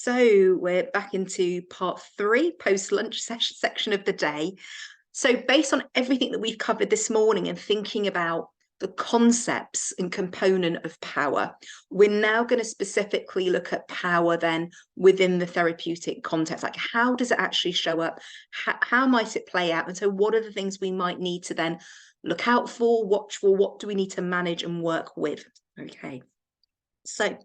So we're back into part 3, post-lunch section of the day. So based on everything that we've covered this morning and thinking about the concepts and component of power, we're now going to specifically look at power then within the therapeutic context. Like, how does it actually show up? How might it play out? And so what are the things we might need to then look out for, watch for? What do we need to manage and work with? Okay, so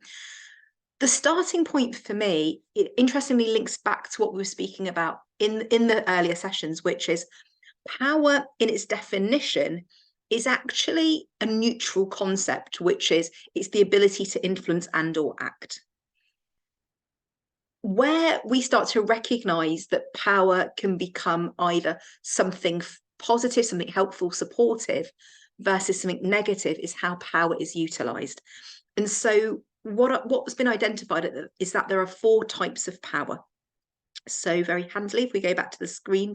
the starting point for me, it interestingly links back to what we were speaking about in the earlier sessions, which is power in its definition is actually a neutral concept, which is it's the ability to influence and or act. Where we start to recognize that power can become either something positive, something helpful, supportive, versus something negative is how power is utilized. And so what's been identified is that there are 4 types of power. So very handily, if we go back to the slide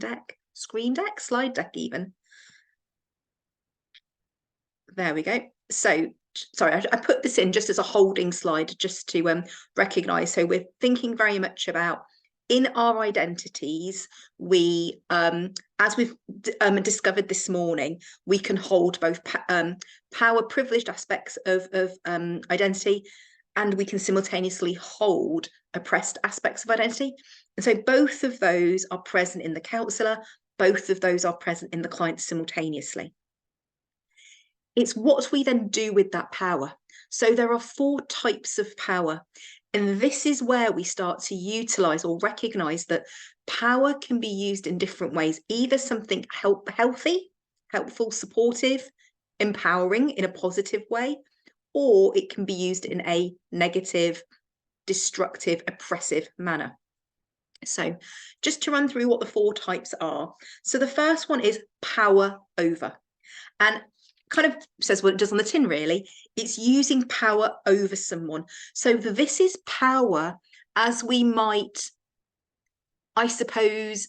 deck even. There we go. So sorry, I put this in just as a holding slide just to recognize. So we're thinking very much about in our identities, we, as we've discovered this morning, we can hold both power privileged aspects of identity, and we can simultaneously hold oppressed aspects of identity. And so both of those are present in the counsellor, both of those are present in the client simultaneously. It's what we then do with that power. So there are 4 types of power. And this is where we start to utilize or recognize that power can be used in different ways, either something healthy, helpful, supportive, empowering in a positive way, or it can be used in a negative, destructive, oppressive manner. So just to run through what the 4 types are. So the first one is power over. And kind of says what it does on the tin, really. It's using power over someone. So this is power as we might, I suppose,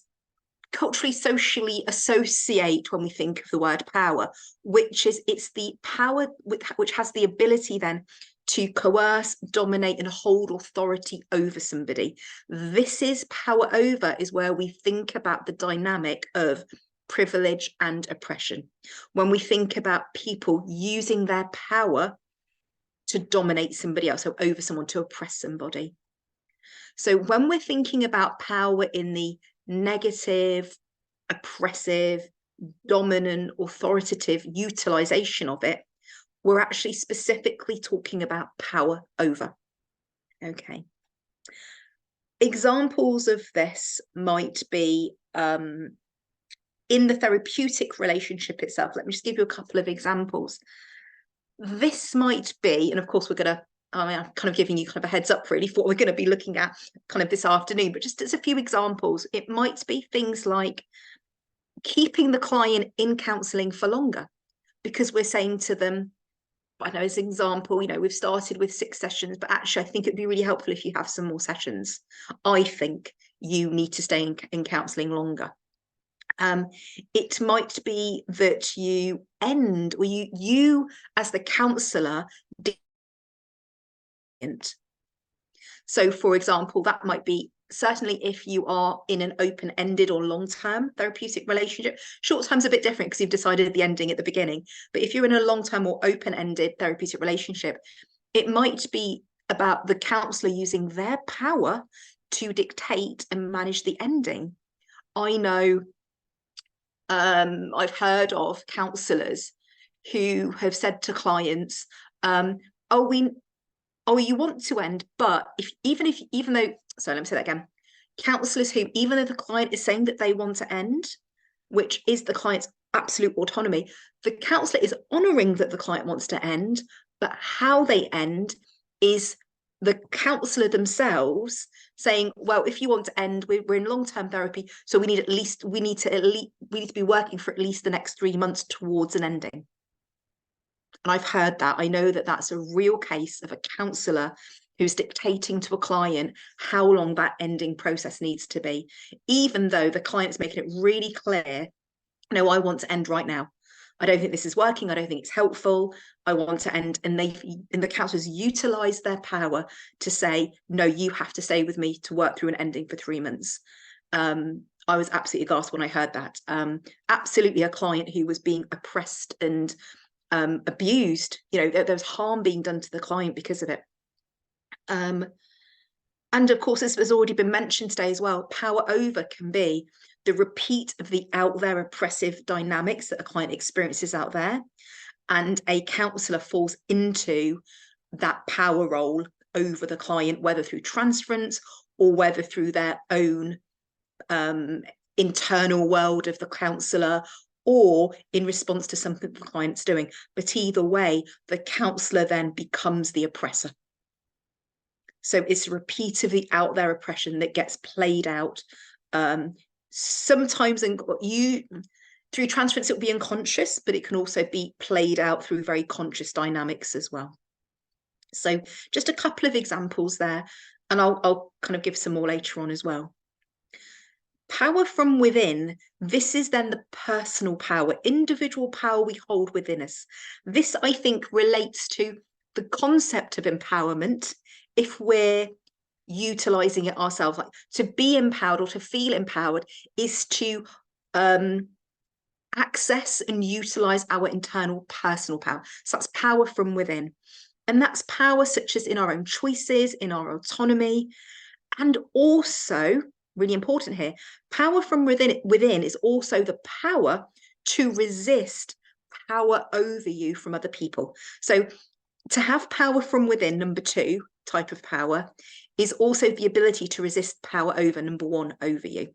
culturally, socially associate when we think of the word power, which is it's the power which has the ability then to coerce, dominate, and hold authority over somebody. This is power over, is where we think about the dynamic of privilege and oppression. When we think about people using their power to dominate somebody else, so over someone, to oppress somebody. So when we're thinking about power in the negative, oppressive, dominant, authoritative utilization of it, we're actually specifically talking about power over. Okay. Examples of this might be in the therapeutic relationship itself. Let me just give you a couple of examples. This might be, and of course we're going to, I'm kind of giving you kind of a heads up really for what we're going to be looking at kind of this afternoon, but just as a few examples, it might be things like keeping the client in counselling for longer, because we're saying to them, I know as an example, you know, we've started with 6 sessions, but actually I think it'd be really helpful if you have some more sessions. I think you need to stay in counselling longer. It might be that you end, or you as the counsellor. So, for example, that might be certainly if you are in an open-ended or long-term therapeutic relationship. Short-term's a bit different because you've decided the ending at the beginning. But if you're in a long-term or open-ended therapeutic relationship, it might be about the counsellor using their power to dictate and manage the ending. I know I've heard of counsellors who have said to clients, oh, you want to end, but even though, sorry, let me say that again. Counsellors who, even though the client is saying that they want to end, which is the client's absolute autonomy, the counsellor is honouring that the client wants to end, but how they end is the counsellor themselves saying, well, if you want to end, we're in long-term therapy, so we need to be working for at least the next 3 months towards an ending. And I've heard that. I know that that's a real case of a counsellor who's dictating to a client how long that ending process needs to be, even though the client's making it really clear, no, I want to end right now. I don't think this is working. I don't think it's helpful. I want to end. And the counsellors utilize their power to say, no, you have to stay with me to work through an ending for 3 months. I was absolutely aghast when I heard that. Absolutely a client who was being oppressed and abused. There was harm being done to the client because of it. And of course, as has already been mentioned today as well, power over can be the repeat of the out there oppressive dynamics that a client experiences out there. And a counsellor falls into that power role over the client, whether through transference or whether through their own internal world of the counsellor, or in response to something the client's doing. But either way, the counsellor then becomes the oppressor. So it's a repeat of the out there oppression that gets played out. Sometimes through transference, it'll be unconscious, but it can also be played out through very conscious dynamics as well. So just a couple of examples there, and I'll kind of give some more later on as well. Power from within, this is then the personal power, individual power we hold within us. This, I think, relates to the concept of empowerment if we're utilizing it ourselves. Like, to be empowered or to feel empowered is to access and utilize our internal personal power. So that's power from within. And that's power such as in our own choices, in our autonomy, and also, really important here, power from within is also the power to resist power over you from other people. So to have power from within, number 2 type of power, is also the ability to resist power over, number 1, over you.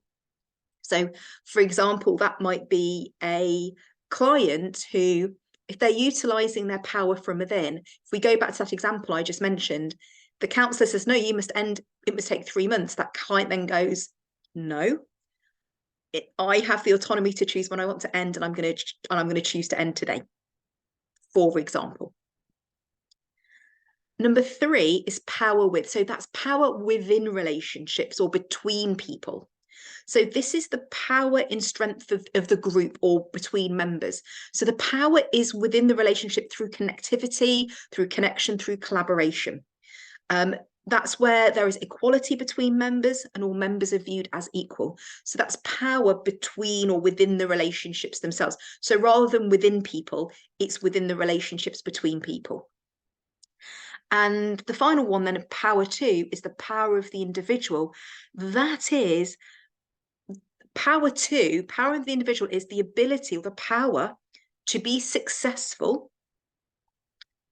So, for example, that might be a client who, if they're utilizing their power from within, if we go back to that example I just mentioned, the counsellor says, no, you must end, it must take 3 months. That client then goes, no, I have the autonomy to choose when I want to end, and I'm going to choose to end today, for example. Number 3 is power with. So that's power within relationships or between people. So this is the power in strength of the group or between members. So the power is within the relationship through connectivity, through connection, through collaboration. That's where there is equality between members and all members are viewed as equal. So that's power between or within the relationships themselves. So rather than within people, it's within the relationships between people. And the final one then, of power 2, is the power of the individual. That is power 2, power of the individual is the ability or the power to be successful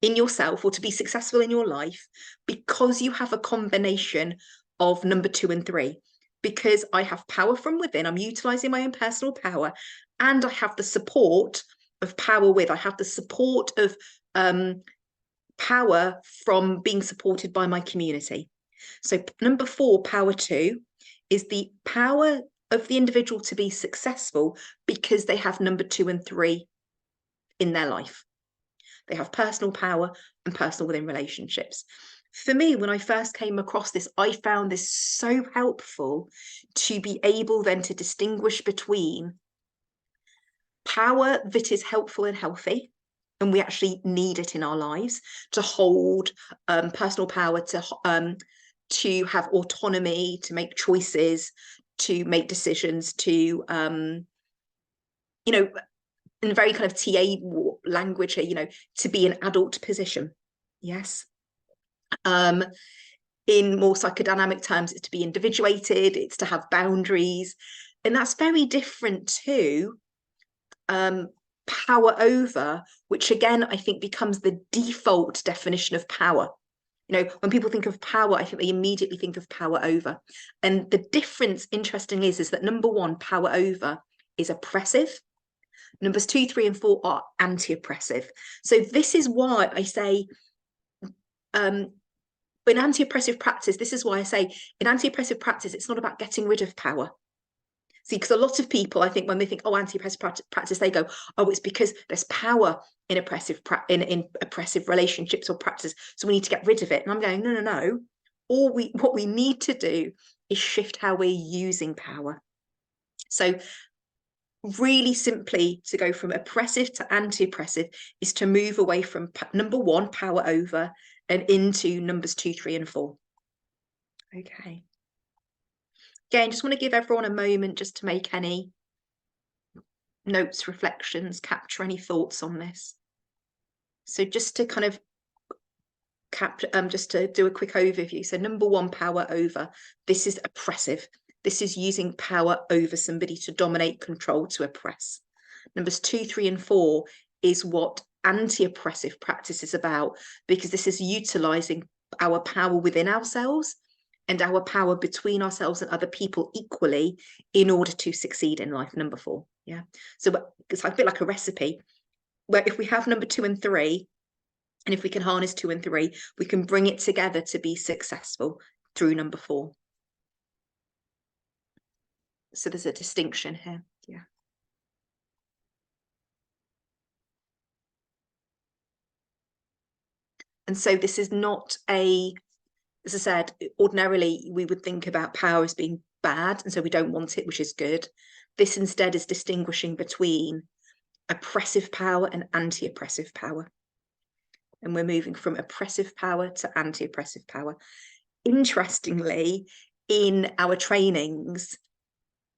in yourself or to be successful in your life because you have a combination of number 2 and 3. Because I have power from within, I'm utilizing my own personal power, and I have the support of power with. I have the support of power from being supported by my community. So number 4, power 2, is the power of the individual to be successful because they have number 2 and 3 in their life. They have personal power and personal within relationships. For me, when I first came across this, I found this so helpful to be able then to distinguish between power that is helpful and healthy, and we actually need it in our lives to hold personal power, to have autonomy, to make choices, to make decisions, to in very kind of TA language here, to be an adult position. Yes. In more psychodynamic terms, it's to be individuated, it's to have boundaries. And that's very different to power over, which again, I think becomes the default definition of power. When people think of power, I think they immediately think of power over. And the difference, interestingly, is that number 1, power over, is oppressive. Numbers 2, 3, and 4 are anti-oppressive. So this is why I say, in anti-oppressive practice, this is why I say in anti-oppressive practice, it's not about getting rid of power. See, because a lot of people, I think, when they think, oh, anti-oppressive practice, they go, oh, it's because there's power in oppressive relationships or practice, so we need to get rid of it. And I'm going, no. What we need to do is shift how we're using power. So really simply, to go from oppressive to anti-oppressive is to move away from number 1, power over, and into numbers 2, 3, and 4. Okay. Again, just want to give everyone a moment just to make any notes, reflections, capture any thoughts on this. So just to kind of just to do a quick overview. So number 1, power over. This is oppressive. This is using power over somebody to dominate, control, to oppress. Numbers 2, 3, and 4 is what anti-oppressive practice is about, because this is utilizing our power within ourselves and our power between ourselves and other people equally in order to succeed in life. Number 4. Yeah. So it's a bit like a recipe where if we have number 2 and 3, and if we can harness 2 and 3, we can bring it together to be successful through number 4. So there's a distinction here. Yeah. And so this is not a, as I said, ordinarily we would think about power as being bad, and so we don't want it, which is good. This instead is distinguishing between oppressive power and anti-oppressive power. And we're moving from oppressive power to anti-oppressive power. Interestingly, in our trainings,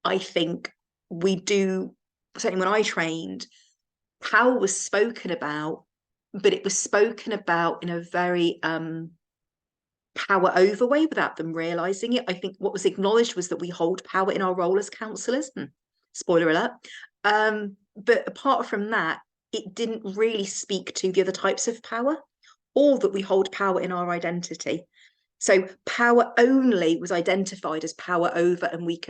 I think we do, certainly when I trained, power was spoken about, but it was spoken about in a very power over way without them realizing it. I think what was acknowledged was that we hold power in our role as counsellors. Spoiler alert. But apart from that, it didn't really speak to the other types of power, or that we hold power in our identity. So power only was identified as power over, and we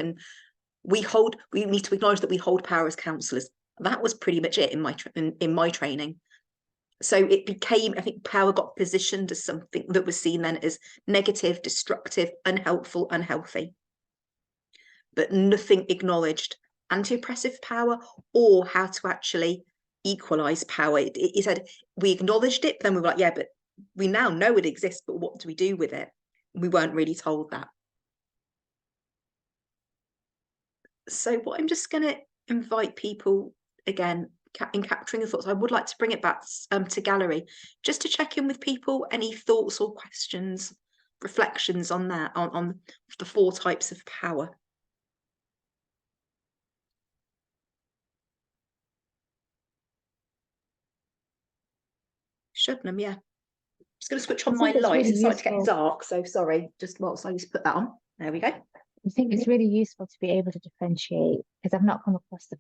need to acknowledge that we hold power as counsellors. That was pretty much it in my training. So it became, I think power got positioned as something that was seen then as negative, destructive, unhelpful, unhealthy. But nothing acknowledged anti-oppressive power or how to actually equalize power. It said we acknowledged it, but then we were like, yeah, but we now know it exists, but what do we do with it? We weren't really told that. So what I'm just going to invite people, again, in capturing the thoughts, I would like to bring it back to gallery, just to check in with people, any thoughts or questions, reflections on that, on the 4 types of power. Shubnam, yeah. Just going to switch on my lights. It's starting to get dark, so sorry. Just whilst I just put that on. There we go. I think it's really useful to be able to differentiate, because I've not come across the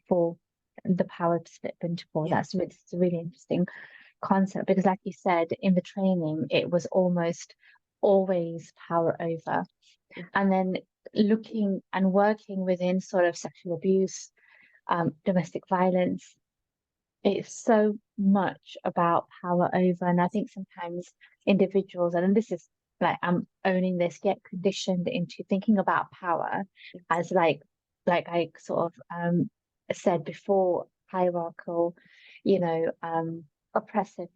power split into 4. Yeah. It's a really interesting concept, because like you said, in the training, it was almost always power over. Yeah. And then looking and working within sort of sexual abuse, domestic violence, it's so much about power over. And I think sometimes individuals, and this is like, I'm owning this, get conditioned into thinking about power as like I sort of said before, hierarchical, oppressive.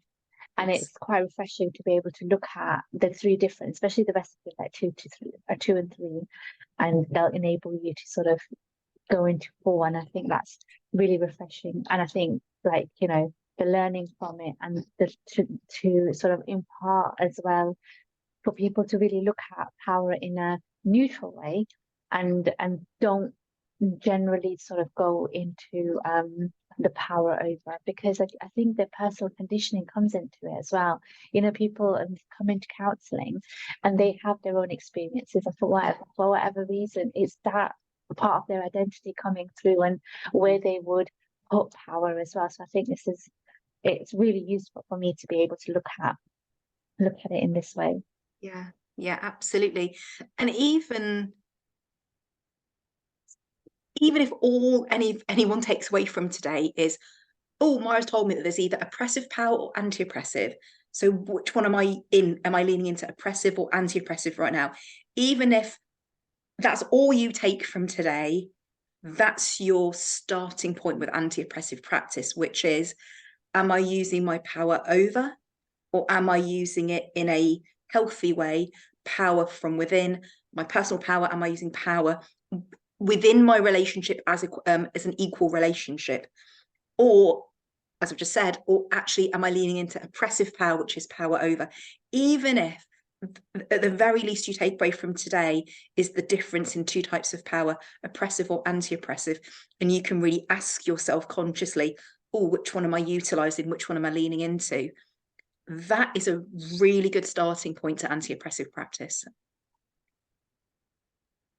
And it's quite refreshing to be able to look at the 3 different, especially the recipes like 2 to 3 or 2 and 3, and they'll enable you to sort of go into 4. And I think that's really refreshing. And I think the learning from it, and to sort of impart as well, for people to really look at power in a neutral way, and don't generally sort of go into the power over, because I think the personal conditioning comes into it as well. People come into counselling and they have their own experiences, and for whatever reason, it's that part of their identity coming through, and where they would put power as well. So I think it's really useful for me to be able to look at it in this way. Yeah, absolutely. And even if anyone takes away from today is, oh, Myra's told me that there's either oppressive power or anti-oppressive, so which one am I leaning into, oppressive or anti-oppressive right now? Even if that's all you take from today, that's your starting point with anti-oppressive practice, which is, am I using my power over, or am I using it in a healthy way, power from within, my personal power? Am I using power within my relationship as an equal relationship, or as I've just said, or actually am I leaning into oppressive power, which is power over? Even if at the very least you take away from today is the difference in two types of power, oppressive or anti-oppressive, and you can really ask yourself consciously, oh, which one am I utilizing, which one am I leaning into? That is a really good starting point to anti-oppressive practice.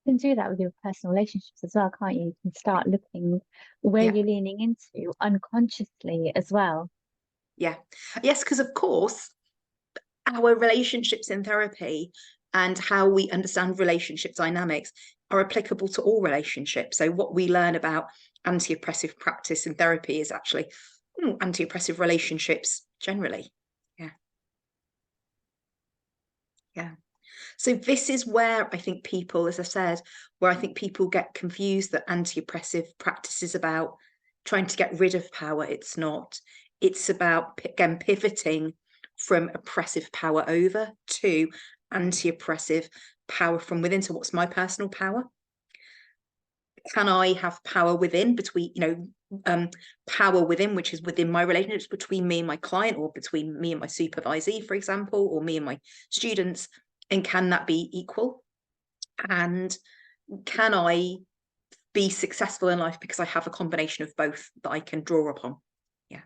You can do that with your personal relationships as well, can't you? You can start looking where Yeah. you're leaning into unconsciously as well. Yeah. Yes, because of course, our relationships in therapy and how we understand relationship dynamics are applicable to all relationships. So what we learn about anti-oppressive practice in therapy is actually anti-oppressive relationships generally. Yeah. Yeah. So this is where I think people, as I said, where I think people get confused that anti-oppressive practice is about trying to get rid of power. It's not. It's about, again, pivoting from oppressive power over to anti-oppressive power from within. So what's my personal power? Can I have power within between, power within, which is within my relationships between me and my client, or between me and my supervisee, for example, or me and my students? And can that be equal? And can I be successful in life because I have a combination of both that I can draw upon? Yeah.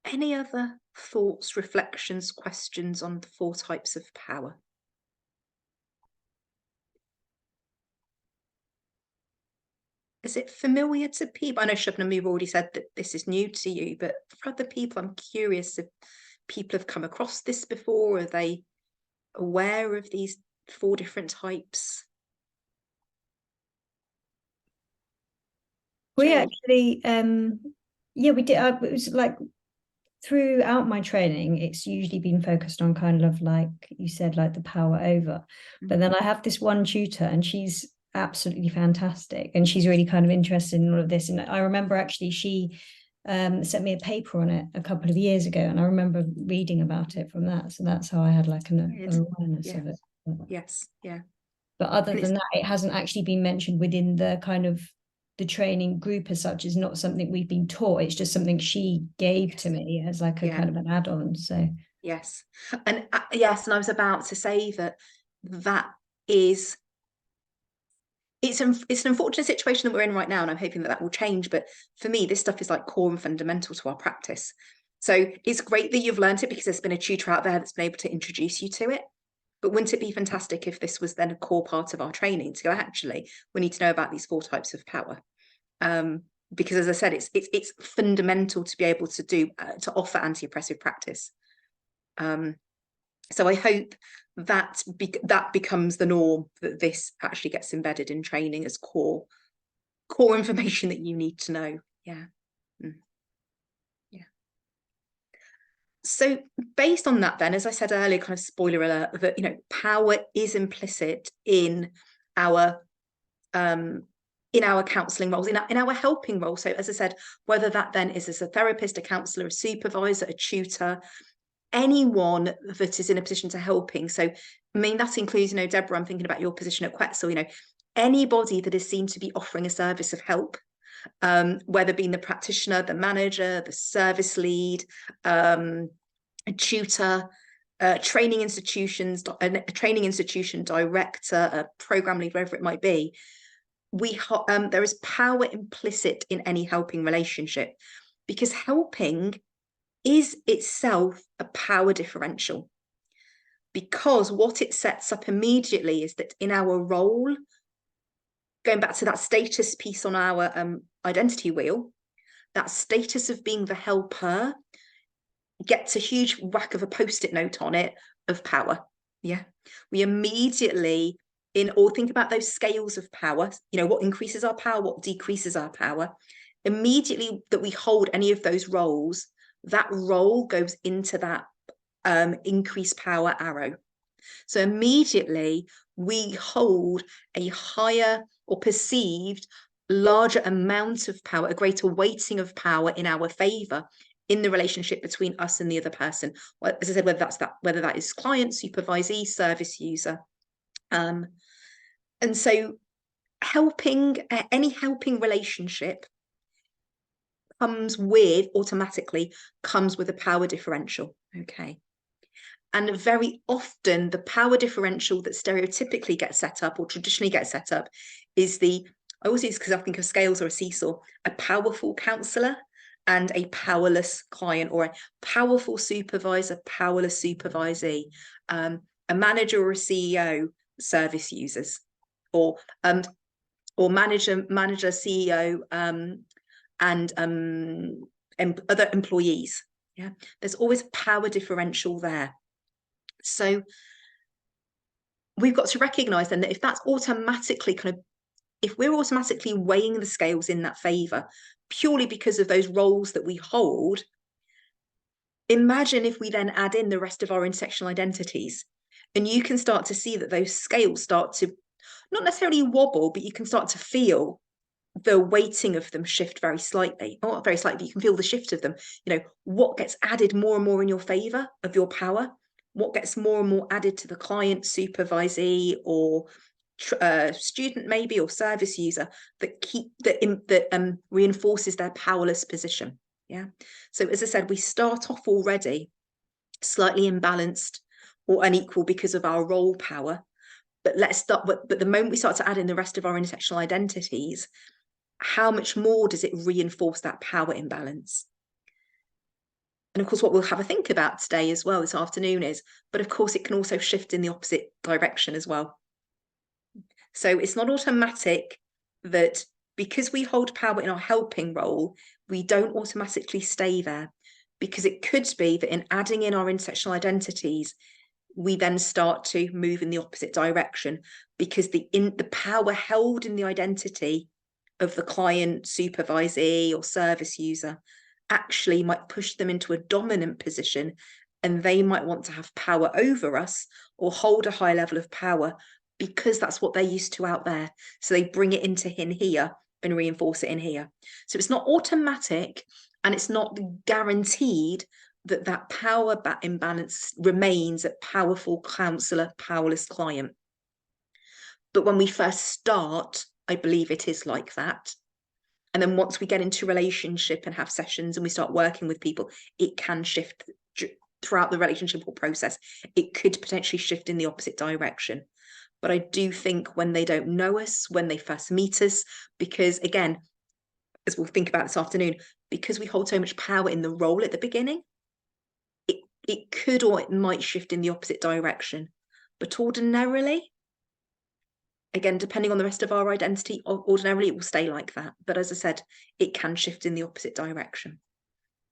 Any other thoughts, reflections, questions on the 4 types of power? Is it familiar to people? I know, Shubnam, you've already said that this is new to you, but for other people, I'm curious if people have come across this before. Are they aware of these 4 different types? We Jade? actually, yeah, we did. It was like throughout my training, it's usually been focused on kind of like you said, like the power over. But then I have this one tutor, and she's absolutely fantastic, and she's really kind of interested in all of this. And I remember actually she sent me a paper on it a couple of years ago, and I remember reading about it from that. So that's how I had like an awareness of it. Yes, yeah. But other than that, it hasn't actually been mentioned within the kind of the training group as such. Is not something we've been taught. It's just something she gave to me as like a kind of an add-on. So yes, and yes, and I was about to say that is it's an unfortunate situation that we're in right now, and I'm hoping that will change. But for me, this stuff is like core and fundamental to our practice. So it's great that you've learned it because there's been a tutor out there that's been able to introduce you to it. But wouldn't it be fantastic if this was then a core part of our training to go, actually, we need to know about these 4 types of power? Because as I said, it's fundamental to be able to do to offer anti-oppressive practice. So I hope that that becomes the norm, that this actually gets embedded in training as core information that you need to know. Yeah. Yeah. So based on that, then, as I said earlier, kind of spoiler alert, that power is implicit in our counselling roles, in our helping role. So as I said, whether that then is as a therapist, a counsellor, a supervisor, a tutor, anyone that is in a position to helping. So I mean, that includes, Deborah, I'm thinking about your position at Quetzal, anybody that is seen to be offering a service of help, whether being the practitioner, the manager, the service lead, a tutor, training institution director, a program lead, wherever it might be. There is power implicit in any helping relationship, because helping is itself a power differential, because what it sets up immediately is that in our role, going back to that status piece on our identity wheel, that status of being the helper gets a huge whack of a post-it note on it of power. Yeah, we immediately or think about those scales of power, what increases our power, what decreases our power. Immediately that we hold any of those roles, that role goes into that increased power arrow. So immediately we hold a higher or perceived larger amount of power, a greater weighting of power in our favor in the relationship between us and the other person. As I said, whether that is client, supervisee, service user. And so any helping relationship automatically comes with a power differential. Okay. And very often the power differential that stereotypically gets set up or traditionally gets set up is I always use, because I think of scales or a seesaw, a powerful counsellor and a powerless client, or a powerful supervisor, powerless supervisee, a manager or a CEO, service users, or manager, CEO, and other employees. Yeah, there's always a power differential there. So we've got to recognize then that if that's automatically if we're automatically weighing the scales in that favor purely because of those roles that we hold, imagine if we then add in the rest of our intersectional identities, and you can start to see that those scales start to not necessarily wobble, but you can start to feel the weighting of them shift very slightly. Not very slightly, but you can feel the shift of them. What gets added more and more in your favor of your power, what gets more and more added to the client, supervisee, or student maybe, or service user, that reinforces their powerless position. Yeah. So as I said, we start off already slightly imbalanced or unequal because of our role power. But the moment we start to add in the rest of our intersectional identities, how much more does it reinforce that power imbalance? And of course, what we'll have a think about today as well this afternoon is, but of course, it can also shift in the opposite direction as well. So it's not automatic that because we hold power in our helping role, we don't automatically stay there, because it could be that in adding in our intersectional identities, we then start to move in the opposite direction, because the power held in the identity of the client, supervisee, or service user actually might push them into a dominant position, and they might want to have power over us or hold a high level of power because that's what they're used to out there. So they bring it into in here and reinforce it in here. So it's not automatic, and it's not guaranteed that power imbalance remains at powerful counsellor, powerless client. But when we first start, I believe it is like that. And then once we get into relationship and have sessions and we start working with people, it can shift throughout the relationship or process. It could potentially shift in the opposite direction. But I do think when they don't know us, when they first meet us, because again, as we'll think about this afternoon, because we hold so much power in the role at the beginning, it could or it might shift in the opposite direction. But ordinarily, again, depending on the rest of our identity, ordinarily it will stay like that. But as I said, it can shift in the opposite direction,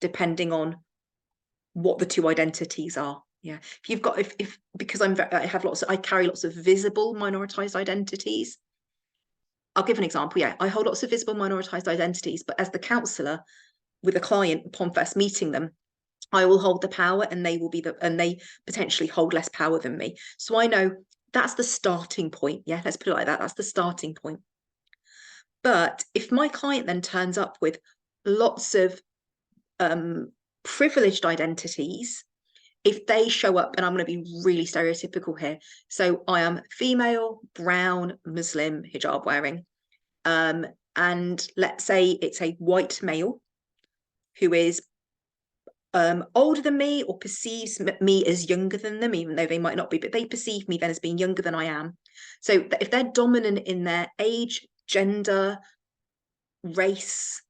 depending on what the two identities are. Yeah. If you've got, because I carry lots of visible minoritized identities. I'll give an example. Yeah, I hold lots of visible minoritized identities, but as the counsellor with a client upon first meeting them, I will hold the power, and they potentially hold less power than me. So I know that's the starting point. Yeah, let's put it like that. That's the starting point. But if my client then turns up with lots of privileged identities, if they show up, and I'm going to be really stereotypical here. So I am female, brown, Muslim, hijab wearing. And let's say it's a white male who is older than me or perceives me as younger than them, even though they might not be, but they perceive me then as being younger than I am. So if they're dominant in their age, gender, race,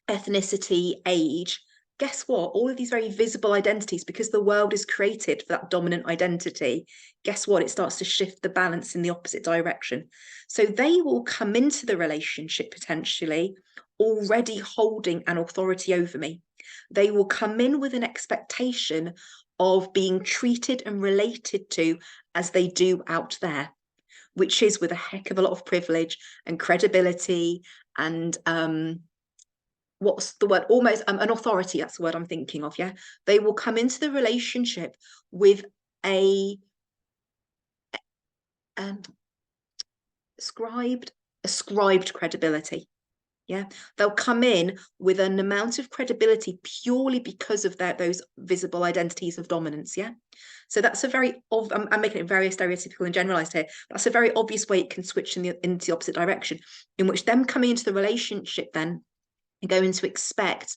ethnicity, age, guess what? All of these very visible identities, because the world is created for that dominant identity, guess what? It starts to shift the balance in the opposite direction. So they will come into the relationship potentially already holding an authority over me. They will come in with an expectation of being treated and related to as they do out there, which is with a heck of a lot of privilege and credibility and what's the word, almost an authority. That's the word I'm thinking of. Yeah, they will come into the relationship with a ascribed credibility. Yeah, they'll come in with an amount of credibility purely because of those visible identities of dominance. Yeah, so that's a very I'm making it very stereotypical and generalized here. That's a very obvious way it can switch into the opposite direction, in which them coming into the relationship then are going to expect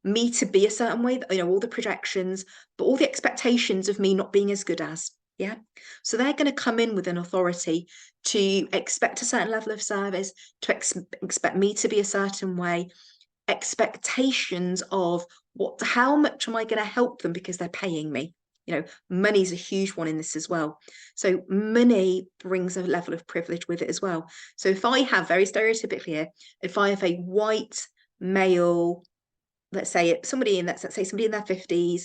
me to be a certain way, you know, all the projections, but all the expectations of me not being as good as. Yeah. So they're going to come in with an authority to expect a certain level of service, to expect me to be a certain way, expectations of how much am I going to help them because they're paying me. You know, money's a huge one in this as well. So money brings a level of privilege with it as well. So if I have, very stereotypically here, if I have a white male, let's say somebody in let's say somebody in their 50s,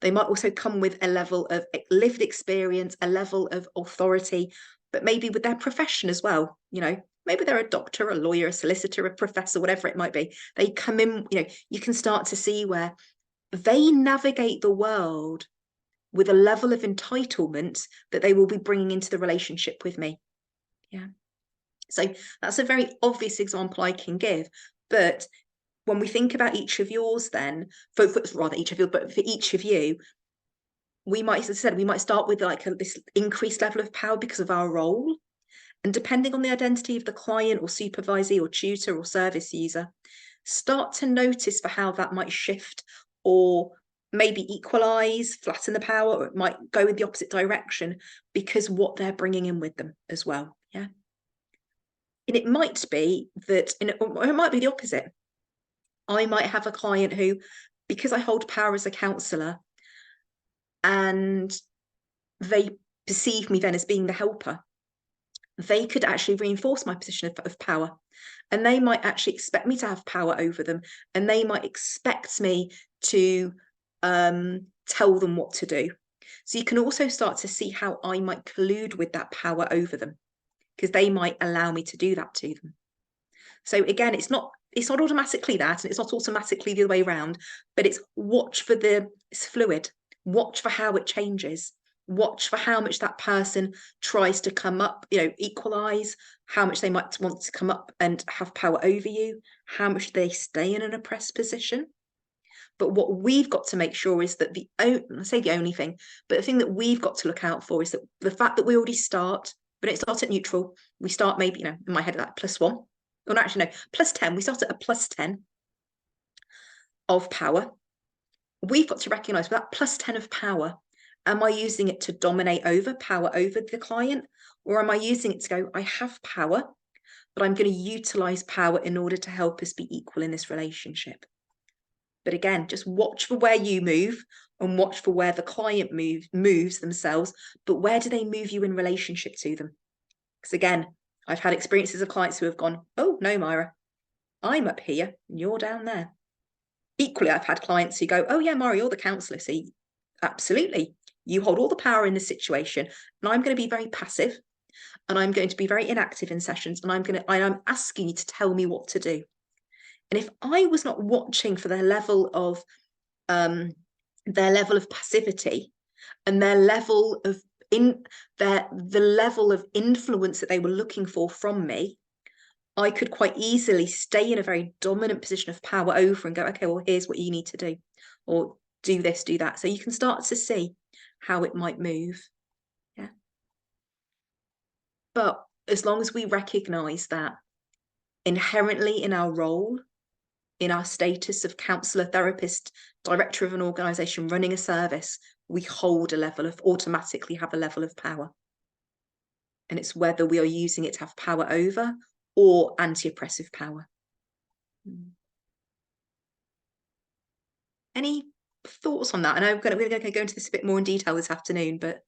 they might also come with a level of lived experience, a level of authority, but maybe with their profession as well. You know, maybe they're a doctor, a lawyer, a solicitor, a professor, whatever it might be. They come in, you know, you can start to see where they navigate the world with a level of entitlement that they will be bringing into the relationship with me. Yeah. So that's a very obvious example I can give. But when we think about each of yours, then rather each of you, but for each of you, we might, as I said, we might start with like this increased level of power because of our role. And depending on the identity of the client or supervisee or tutor or service user, start to notice for how that might shift or maybe equalize, flatten the power, or it might go in the opposite direction because what they're bringing in with them as well. Yeah. And it might be that, or it might be the opposite. I might have a client who, because I hold power as a counsellor and they perceive me then as being the helper, they could actually reinforce my position of power. And they might actually expect me to have power over them. And they might expect me to tell them what to do. So you can also start to see how I might collude with that power over them, because they might allow me to do that to them. So again, it's not automatically that, and it's not automatically the other way around, but it's it's fluid. Watch for how it changes. Watch for how much that person tries to come up, you know, equalize, how much they might want to come up and have power over you, how much they stay in an oppressed position. But what we've got to make sure is that I say the only thing, but the thing that we've got to look out for is that the fact that we already start, but it's not at neutral. We start maybe, you know, in my head at that +1. Or no, actually, no, +10. We start at a +10 of power. We've got to recognize that +10 of power, am I using it to dominate power over the client? Or am I using it to go, I have power, but I'm going to utilize power in order to help us be equal in this relationship? But again, just watch for where you move and watch for where the client moves themselves, but where do they move you in relationship to them? Because again, I've had experiences of clients who have gone, oh, no, Myra, I'm up here and you're down there. Equally, I've had clients who go, oh, yeah, Myra, you're the counsellor. So absolutely, you hold all the power in this situation. And I'm going to be very passive and I'm going to be very inactive in sessions. And I'm asking you to tell me what to do. And if I was not watching for their level of passivity and their level of the level of influence that they were looking for from me, I could quite easily stay in a very dominant position of power over and go, okay, well, here's what you need to do, or do this, do that. So you can start to see how it might move. Yeah. But as long as we recognize that inherently in our role, in our status of counsellor, therapist, director of an organisation, running a service, we automatically have a level of power. And it's whether we are using it to have power over or anti-oppressive power. Any thoughts on that? And we're going to go into this a bit more in detail this afternoon, but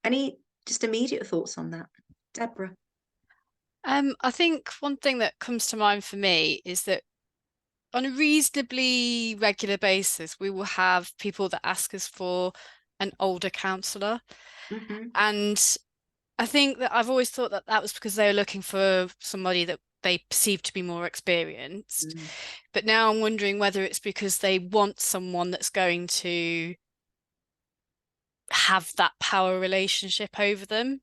any just immediate thoughts on that? Deborah? I think one thing that comes to mind for me is that on a reasonably regular basis, we will have people that ask us for an older counsellor. And I think that I've always thought that that was because they were looking for somebody that they perceive to be more experienced. But now I'm wondering whether it's because they want someone that's going to have that power relationship over them.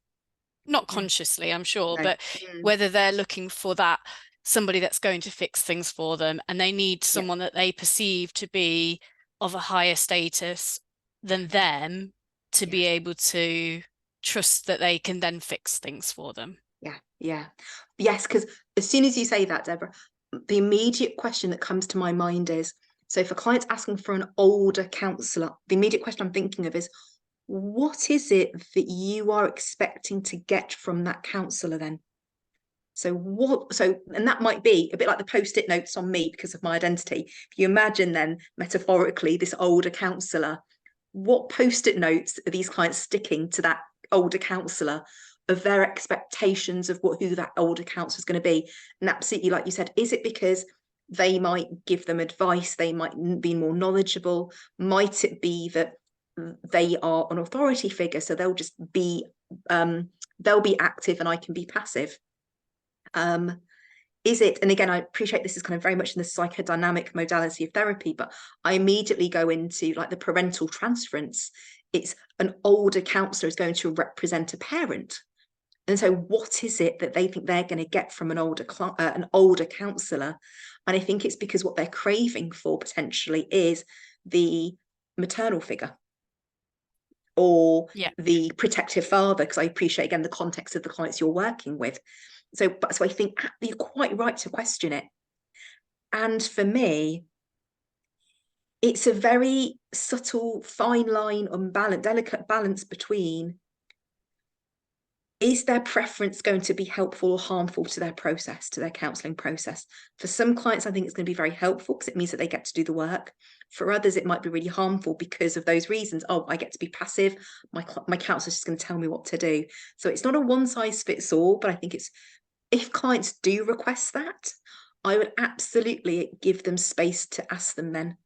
Not consciously, I'm sure, but whether they're looking for that somebody that's going to fix things for them, and they need someone that they perceive to be of a higher status than them to be able to trust that they can then fix things for them. Yes, because as soon as you say that, Deborah, the immediate question that comes to my mind is, so for clients asking for an older counsellor, the immediate question I'm thinking of is, what is it that you are expecting to get from that counsellor then? And that might be a bit like the post-it notes on me because of my identity. If you imagine then, metaphorically, this older counsellor, what post-it notes are these clients sticking to that older counsellor of their expectations of who that older counsellor is going to be? And absolutely, like you said, is it because they might give them advice, they might be more knowledgeable? Might it be that they are an authority figure, so they'll just be they'll be active and I can be passive? Is it, and again, I appreciate this is kind of very much in the psychodynamic modality of therapy, but I immediately go into like the parental transference. It's an older counsellor is going to represent a parent. And so what is it that they think they're going to get from an older counsellor? And I think it's because what they're craving for potentially is the maternal figure or the protective father, because I appreciate, again, the context of the clients you're working with. So I think you're quite right to question it. And for me, it's a very subtle, fine line, delicate balance between, is their preference going to be helpful or harmful to their process, to their counselling process? For some clients, I think it's going to be very helpful because it means that they get to do the work. For others, it might be really harmful because of those reasons. Oh, I get to be passive. My counsellor is just going to tell me what to do. So it's not a one size fits all, but I think it's, if clients do request that, I would absolutely give them space to ask them then,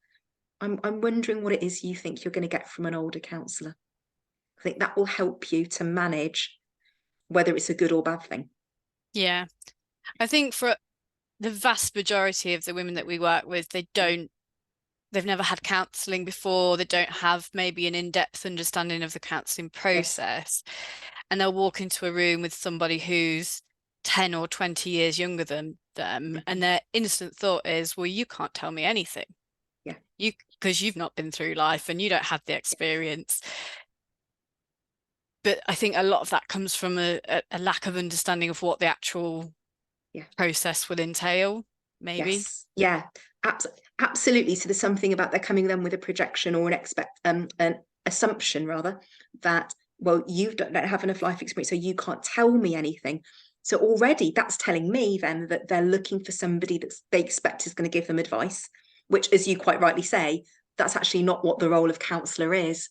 I'm wondering what it is you think you're going to get from an older counsellor. I think that will help you to manage whether it's a good or bad thing. Yeah. I think for the vast majority of the women that we work with, they've never had counselling before. They don't have maybe an in-depth understanding of the counselling process. And they'll walk into a room with somebody who's 10 or 20 years younger than them. And their instant thought is, well, you can't tell me anything. Because you've not been through life and you don't have the experience. But I think a lot of that comes from a lack of understanding of what the actual process will entail, maybe. Absolutely. So there's something about they're coming then with a projection or an assumption rather that, well, you don't have enough life experience, so you can't tell me anything. So already that's telling me then that they're looking for somebody that they expect is going to give them advice, which, as you quite rightly say, that's actually not what the role of counsellor is.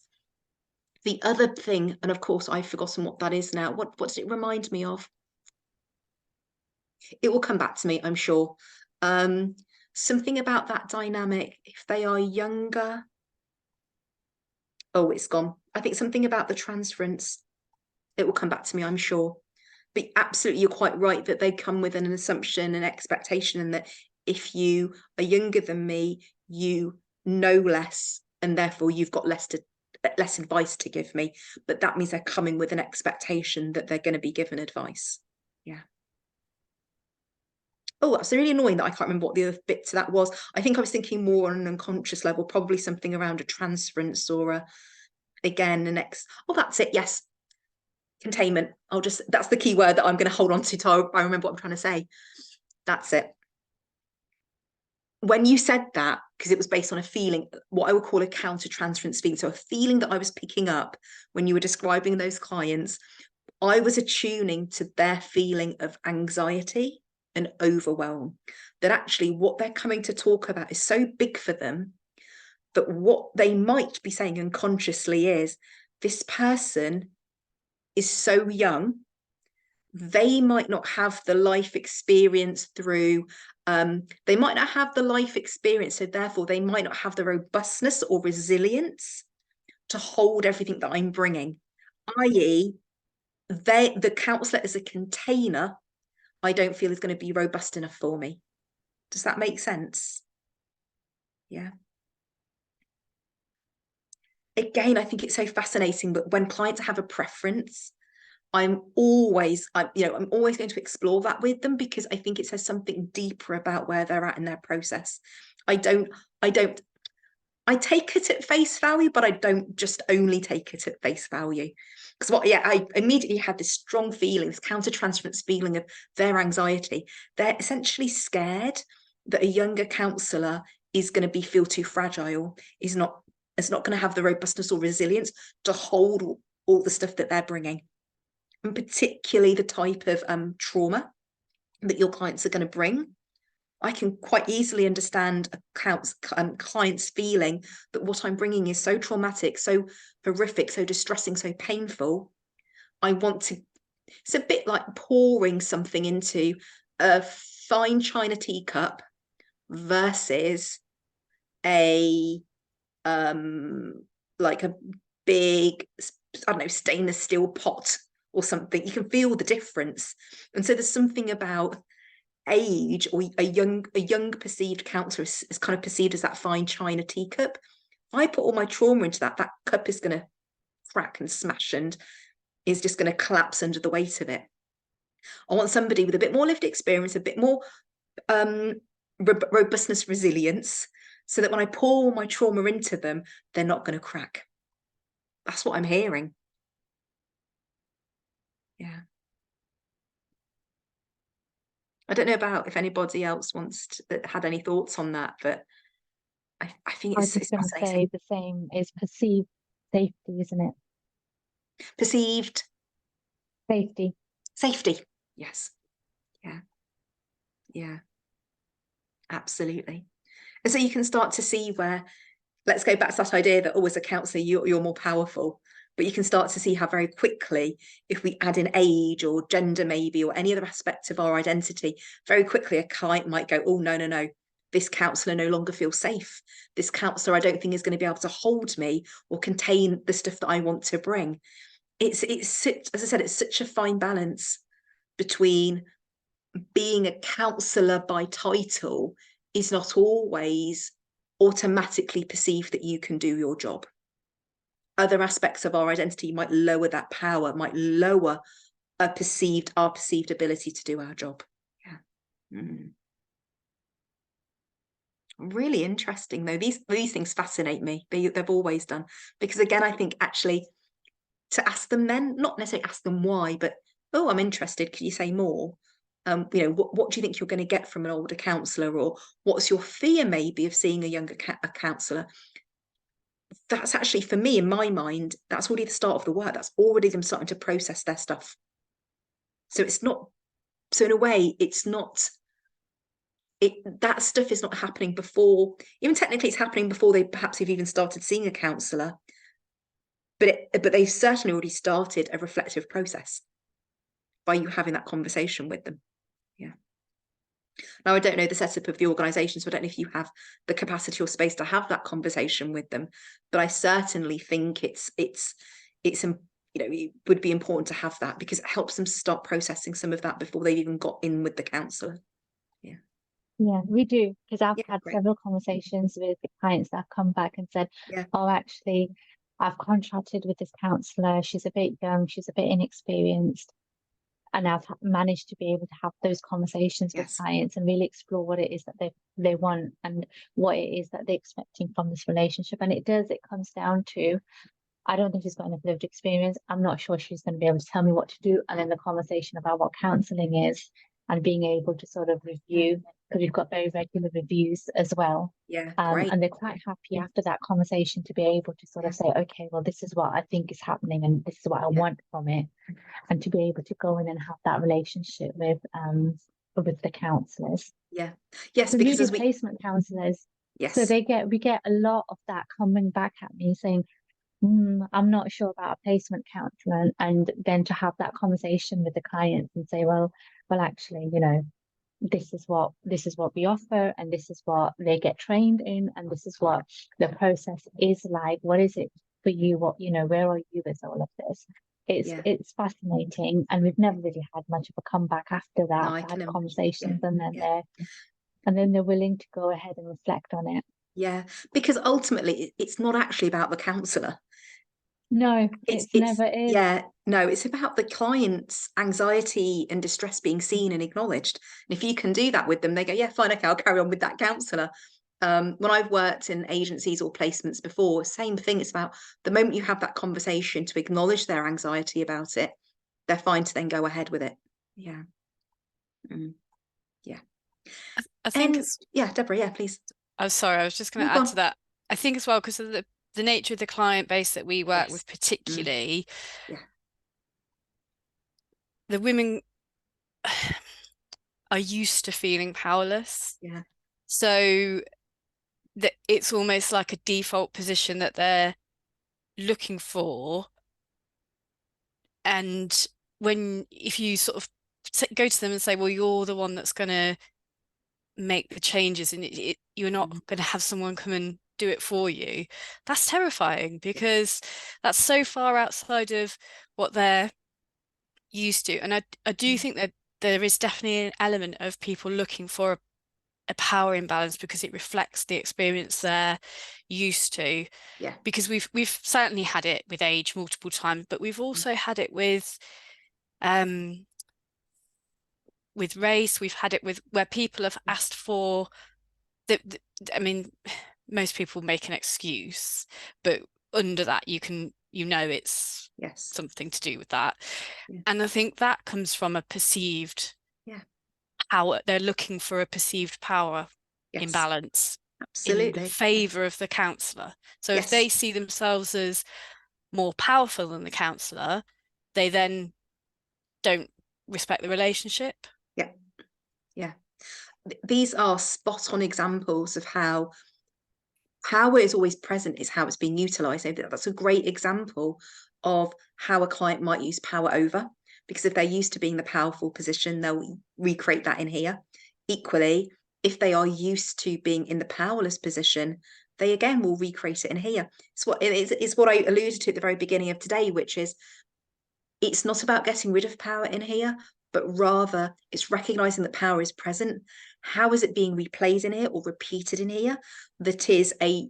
The other thing, and of course I've forgotten what that is now. What does it remind me of? It will come back to me, I'm sure. Something about that dynamic, if they are younger. Oh, it's gone. I think something about the transference. It will come back to me, I'm sure. But absolutely, you're quite right that they come with an assumption, an expectation, and that if you are younger than me, you know less, and therefore you've got less advice to give me. But that means they're coming with an expectation that they're going to be given advice. Oh, that's really annoying that I can't remember what the other bit to that was. I think I was thinking more on an unconscious level, probably something around a transference or oh, that's it. Yes. Containment. That's the key word that I'm going to hold on to till I remember what I'm trying to say. That's it. When you said that, because it was based on a feeling, what I would call a counter-transference feeling, so a feeling that I was picking up when you were describing those clients, I was attuning to their feeling of anxiety and overwhelm, that actually what they're coming to talk about is so big for them that what they might be saying unconsciously is, this person is so young, they might not have the life experience they might not have the life experience, so therefore they might not have the robustness or resilience to hold everything that I'm bringing, i.e. the counsellor as a container, I don't feel is going to be robust enough for me. Does that make sense? Yeah. Again, I think it's so fascinating, but when clients have a preference, I'm always going to explore that with them, because I think it says something deeper about where they're at in their process. I take it at face value, but I don't just only take it at face value. Because I immediately had this strong feeling, this counter-transference feeling of their anxiety. They're essentially scared that a younger counsellor is going to feel too fragile, is not going to have the robustness or resilience to hold all the stuff that they're bringing, and particularly the type of trauma that your clients are going to bring. I can quite easily understand a client's feeling that what I'm bringing is so traumatic, so horrific, so distressing, so painful. It's a bit like pouring something into a fine china teacup versus a like a big, I don't know, stainless steel pot or something. You can feel the difference. And so there's something about age, or a young perceived counsellor is kind of perceived as that fine china teacup. If I put all my trauma into that cup is going to crack and smash and is just going to collapse under the weight of it. I want somebody with a bit more lived experience, a bit more robustness, resilience, so that when I pour my trauma into them, they're not going to crack. That's what I'm hearing. Yeah. I don't know about if anybody else had any thoughts on that, but I think I was just going to say the same is perceived safety, isn't it? Perceived safety. Yes. Yeah, absolutely. And so you can start to see where, let's go back to that idea that as a counsellor you're more powerful, but you can start to see how very quickly, if we add in age or gender maybe, or any other aspect of our identity, very quickly a client might go, oh no, this counsellor no longer feels safe. This counsellor I don't think is going to be able to hold me or contain the stuff that I want to bring. It's as I said, it's such a fine balance between being a counsellor by title is not always automatically perceived that you can do your job. Other aspects of our identity might lower that power, might lower our perceived ability to do our job. Yeah. Really interesting though. These things fascinate me. They've always done, because again, I think actually to ask them then, not necessarily ask them why, but oh, I'm interested, can you say more? What do you think you're going to get from an older counsellor, or what's your fear maybe of seeing a younger counsellor? That's actually, for me, in my mind, that's already the start of the work. That's already them starting to process their stuff. So it's not, so in a way, it's not, that stuff is not happening before, even technically it's happening before they perhaps have even started seeing a counsellor, but they've certainly already started a reflective process by you having that conversation with them. Yeah. Now, I don't know the setup of the organisation, so I don't know if you have the capacity or space to have that conversation with them, but I certainly think it would be important to have that, because it helps them start processing some of that before they've even got in with the counsellor. Yeah, we do, because I've had several conversations with clients that have come back and said, oh, actually, I've contracted with this counsellor. She's a bit young, she's a bit inexperienced. And I've managed to be able to have those conversations with clients and really explore what it is that they want and what it is that they're expecting from this relationship. And it comes down to, I don't think she's got enough lived experience. I'm not sure she's going to be able to tell me what to do. And then the conversation about what counselling is, and being able to sort of review, because we've got very regular reviews as well. And they're quite happy after that conversation to be able to sort of say, okay, well, this is what I think is happening and this is what I want from it. And to be able to go in and have that relationship with the counsellors. Yes, so because as placement counsellors, so we get a lot of that coming back at me saying, I'm not sure about a placement counsellor, and then to have that conversation with the clients and say, well, actually, this is what we offer, and this is what they get trained in, and this is what the process is like. What is it for you? Where are you with all of this? It's fascinating, and we've never really had much of a comeback after that. I had conversations, and then they're willing to go ahead and reflect on it. Yeah, because ultimately it's not actually about the counsellor. No, it's never is. Yeah, no, it's about the client's anxiety and distress being seen and acknowledged. And if you can do that with them, they go, yeah, fine, okay, I'll carry on with that counsellor. When I've worked in agencies or placements before, same thing. It's about the moment you have that conversation to acknowledge their anxiety about it, they're fine to then go ahead with it. Yeah. Yeah. I think And yeah, Deborah, yeah, please. I'm sorry, I was just going to Go add on. to that. I think as well, because of the nature of the client base that we work Yes. with, particularly, Yeah. the women are used to feeling powerless. Yeah. So that it's almost like a default position that they're looking for. And if you sort of go to them and say, well, you're the one that's going to make the changes, and you're not going to have someone come and do it for you, that's terrifying, because that's so far outside of what they're used to. And I do think that there is definitely an element of people looking for a power imbalance because it reflects the experience they're used to. Yeah. Because we've certainly had it with age multiple times, but we've also had it with race. We've had it with where people have asked for I mean, most people make an excuse, but under that it's Yes. something to do with that. Yeah. And I think that comes from a perceived power. They're looking for a perceived power imbalance Absolutely. in favour of the counsellor. So if Yes. they see themselves as more powerful than the counsellor, they then don't respect the relationship. Yeah. Yeah. These are spot on examples of how power is always present, is how it's being utilized. That's a great example of how a client might use power over, because if they're used to being the powerful position, they'll recreate that in here. Equally, if they are used to being in the powerless position, they again will recreate it in here. It's what I alluded to at the very beginning of today, which is it's not about getting rid of power in here, but rather it's recognizing that power is present. How is it being replayed in here or repeated in here? That is a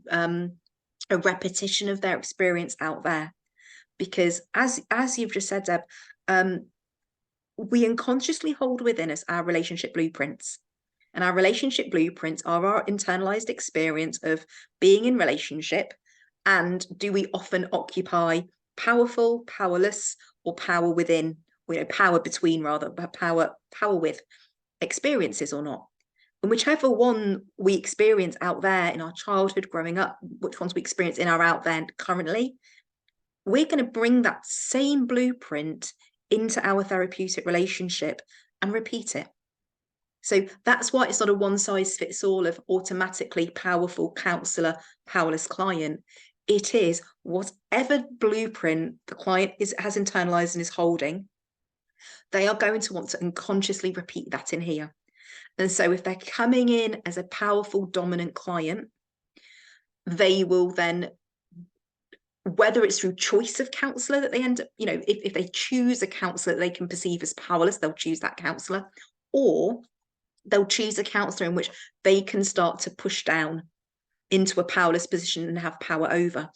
repetition of their experience out there. Because as you've just said, Deb, we unconsciously hold within us our relationship blueprints. And our relationship blueprints are our internalized experience of being in relationship. And do we often occupy powerful, powerless, or power within, power between, rather, power with experiences or not? And whichever one we experience out there in our childhood growing up, which ones we experience in our out there currently, we're going to bring that same blueprint into our therapeutic relationship and repeat it. So that's why it's not a one size fits all of automatically powerful counsellor, powerless client. It is whatever blueprint the client has internalized and is holding, they are going to want to unconsciously repeat that in here. And so if they're coming in as a powerful, dominant client, they will then, whether it's through choice of counsellor that they end up, if they choose a counsellor that they can perceive as powerless, they'll choose that counsellor, or they'll choose a counsellor in which they can start to push down into a powerless position and have power over.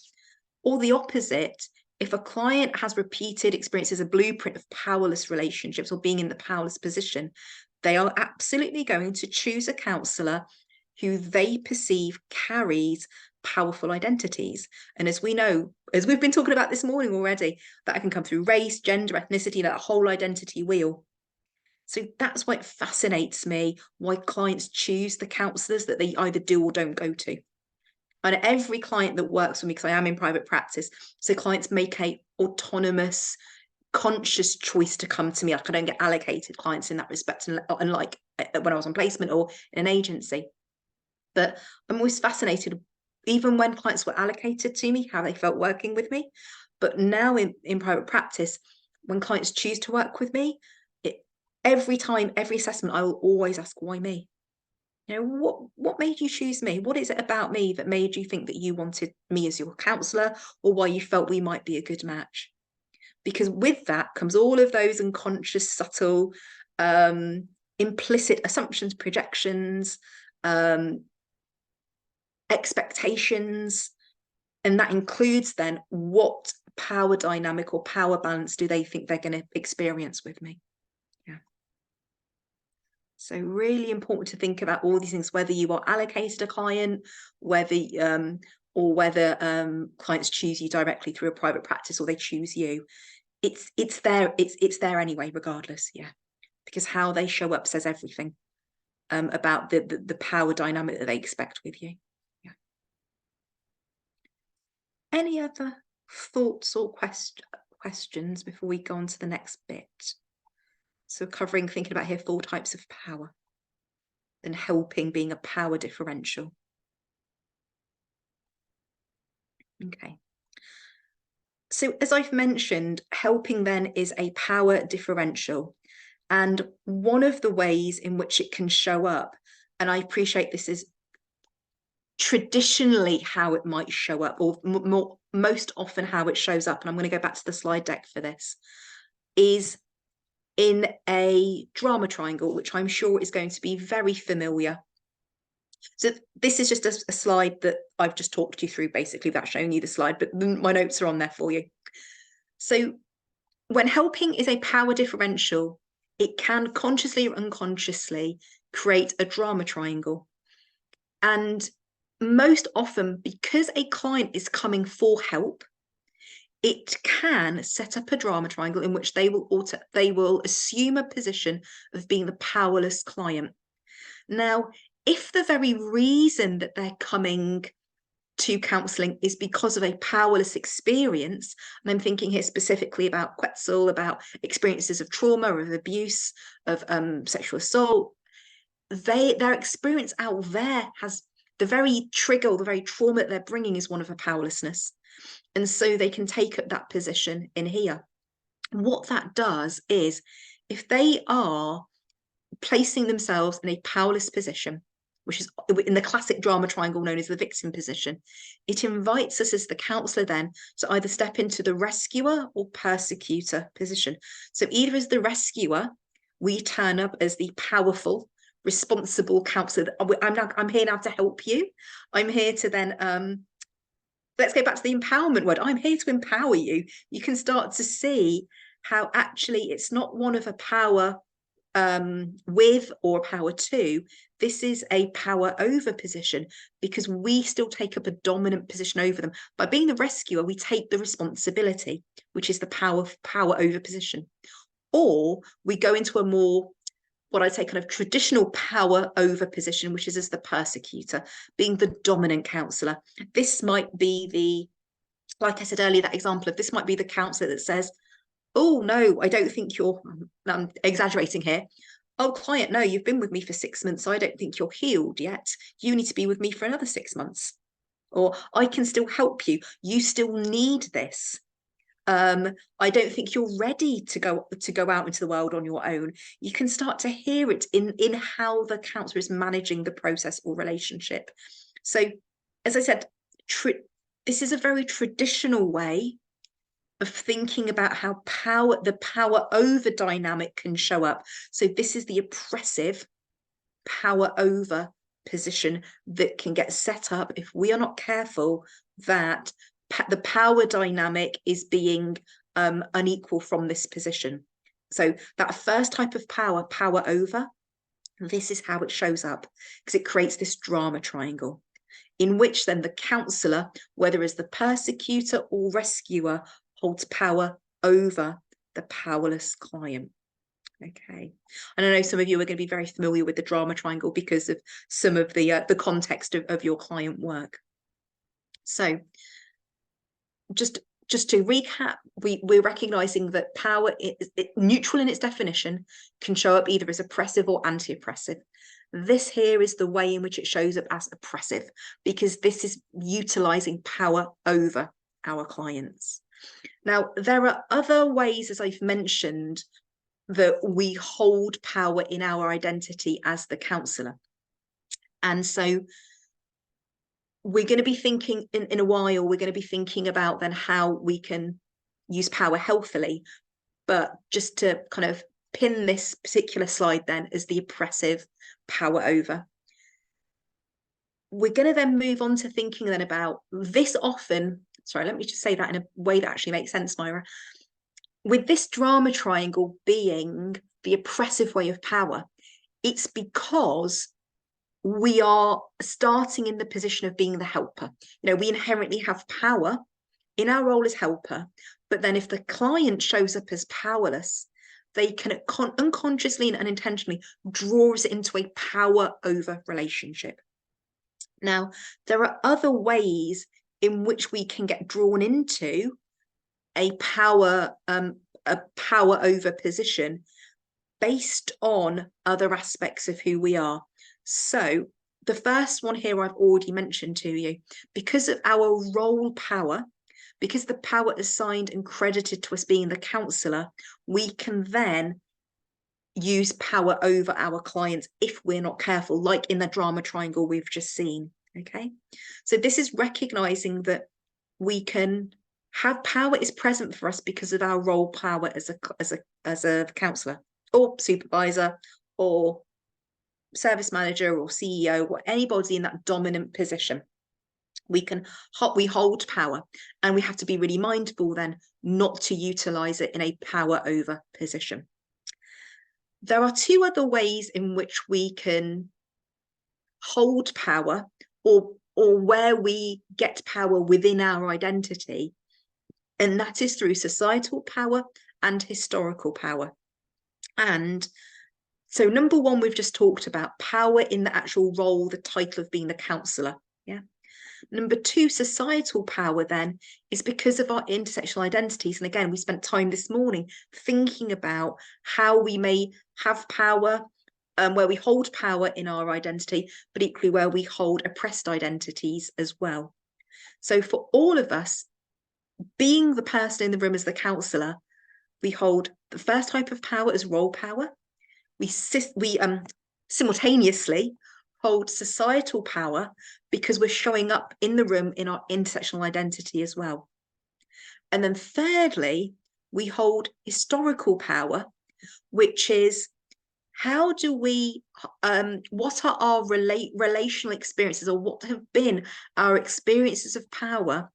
Or the opposite, if a client has repeated experiences, a blueprint of powerless relationships or being in the powerless position, they are absolutely going to choose a counsellor who they perceive carries powerful identities. And as we know, as we've been talking about this morning already, that can come through race, gender, ethnicity, that whole identity wheel. So that's why it fascinates me, why clients choose the counsellors that they either do or don't go to. And every client that works with me, because I am in private practice, so clients make a autonomous, conscious choice to come to me. Like I don't get allocated clients in that respect, unlike when I was on placement or in an agency. But I'm always fascinated, even when clients were allocated to me, how they felt working with me. But now in private practice, when clients choose to work with me, every time, every assessment, I will always ask, why me? What made you choose me? What is it about me that made you think that you wanted me as your counsellor, or why you felt we might be a good match? Because with that comes all of those unconscious, subtle, implicit assumptions, projections, expectations, and that includes then what power dynamic or power balance do they think they're going to experience with me? Yeah. So really important to think about all these things, whether you are allocated a client, whether clients choose you directly through a private practice or they choose you. It's there anyway, regardless. Yeah, because how they show up says everything about the power dynamic that they expect with you. Yeah. Any other thoughts or questions before we go on to the next bit? So thinking about here 4 types of power, and helping being a power differential. Okay. So as I've mentioned, helping then is a power differential. And one of the ways in which it can show up, and I appreciate this is traditionally how it might show up, or most often how it shows up, and I'm going to go back to the slide deck for this, is in a drama triangle, which I'm sure is going to be very familiar. So this is just a slide that I've just talked you through, basically, without showing you the slide, but my notes are on there for you. So when helping is a power differential, it can consciously or unconsciously create a drama triangle. And most often, because a client is coming for help, it can set up a drama triangle in which they will assume a position of being the powerless client. Now, if the very reason that they're coming to counselling is because of a powerless experience, and I'm thinking here specifically about Quetzal, about experiences of trauma, of abuse, of sexual assault, their experience out there has the very trigger, the very trauma that they're bringing is one of a powerlessness. And so they can take up that position in here. What that does is, if they are placing themselves in a powerless position, which is in the classic drama triangle known as the victim position, it invites us as the counsellor then to either step into the rescuer or persecutor position. So either as the rescuer, we turn up as the powerful, responsible counsellor. I'm here now to help you. I'm here to then let's go back to the empowerment word. I'm here to empower you. You can start to see how actually it's not one of a power with or power to. This is a power over position, because we still take up a dominant position over them. By being the rescuer, we take the responsibility, which is the power over position. Or we go into a more, what I'd say, kind of traditional power over position, which is as the persecutor, being the dominant counsellor. This might be like I said earlier, that example of this might be the counsellor that says, oh, no, I don't think I'm exaggerating here. Oh, client, no, you've been with me for 6 months. So I don't think you're healed yet. You need to be with me for another 6 months. Or I can still help you. You still need this. I don't think you're ready to go out into the world on your own. You can start to hear it in how the counsellor is managing the process or relationship. So, as I said, this is a very traditional way of thinking about how the power over dynamic can show up. So this is the oppressive power over position that can get set up if we are not careful, that the power dynamic is being unequal from this position. So that first type of power over, this is how it shows up, because it creates this drama triangle in which then the counsellor, whether as the persecutor or rescuer, holds power over the powerless client. Okay, and I know some of you are going to be very familiar with the drama triangle because of some of the context of your client work. So just to recap, we're recognizing that power is neutral in its definition, can show up either as oppressive or anti-oppressive. This here is the way in which it shows up as oppressive, because this is utilizing power over our clients. Now, there are other ways, as I've mentioned, that we hold power in our identity as the counsellor. And so we're going to be thinking in a while, we're going to be thinking about then how we can use power healthily. But just to kind of pin this particular slide then as the oppressive power over, we're going to then move on to thinking then about this. Often sorry, let me just say that in a way that actually makes sense, Myra. With this drama triangle being the oppressive way of power, it's because we are starting in the position of being the helper. You know, we inherently have power in our role as helper, but then if the client shows up as powerless, they can unconsciously and unintentionally draw us into a power over relationship. Now, there are other ways in which we can get drawn into a power over position based on other aspects of who we are. So the first one here I've already mentioned to you, because of our role power, because the power assigned and credited to us being the counsellor, we can then use power over our clients if we're not careful, like in the drama triangle we've just seen. Okay, so this is recognizing that we can have power is present for us because of our role power as a counsellor or supervisor or service manager or CEO or anybody in that dominant position. We hold power, and we have to be really mindful then not to utilize it in a power over position. There are two other ways in which we can hold power, or where we get power within our identity, and that is through societal power and historical power. And so number one, we've just talked about power in the actual role, the title of being the counsellor. Yeah. Number two, societal power then is because of our intersectional identities. And again, we spent time this morning thinking about how we may have power, where we hold power in our identity, but equally where we hold oppressed identities as well. So for all of us, being the person in the room as the counsellor, we hold the first type of power as role power. We simultaneously hold societal power because we're showing up in the room in our intersectional identity as well. And then thirdly, we hold historical power, which is how do we, what are our relational experiences, or what have been our experiences of power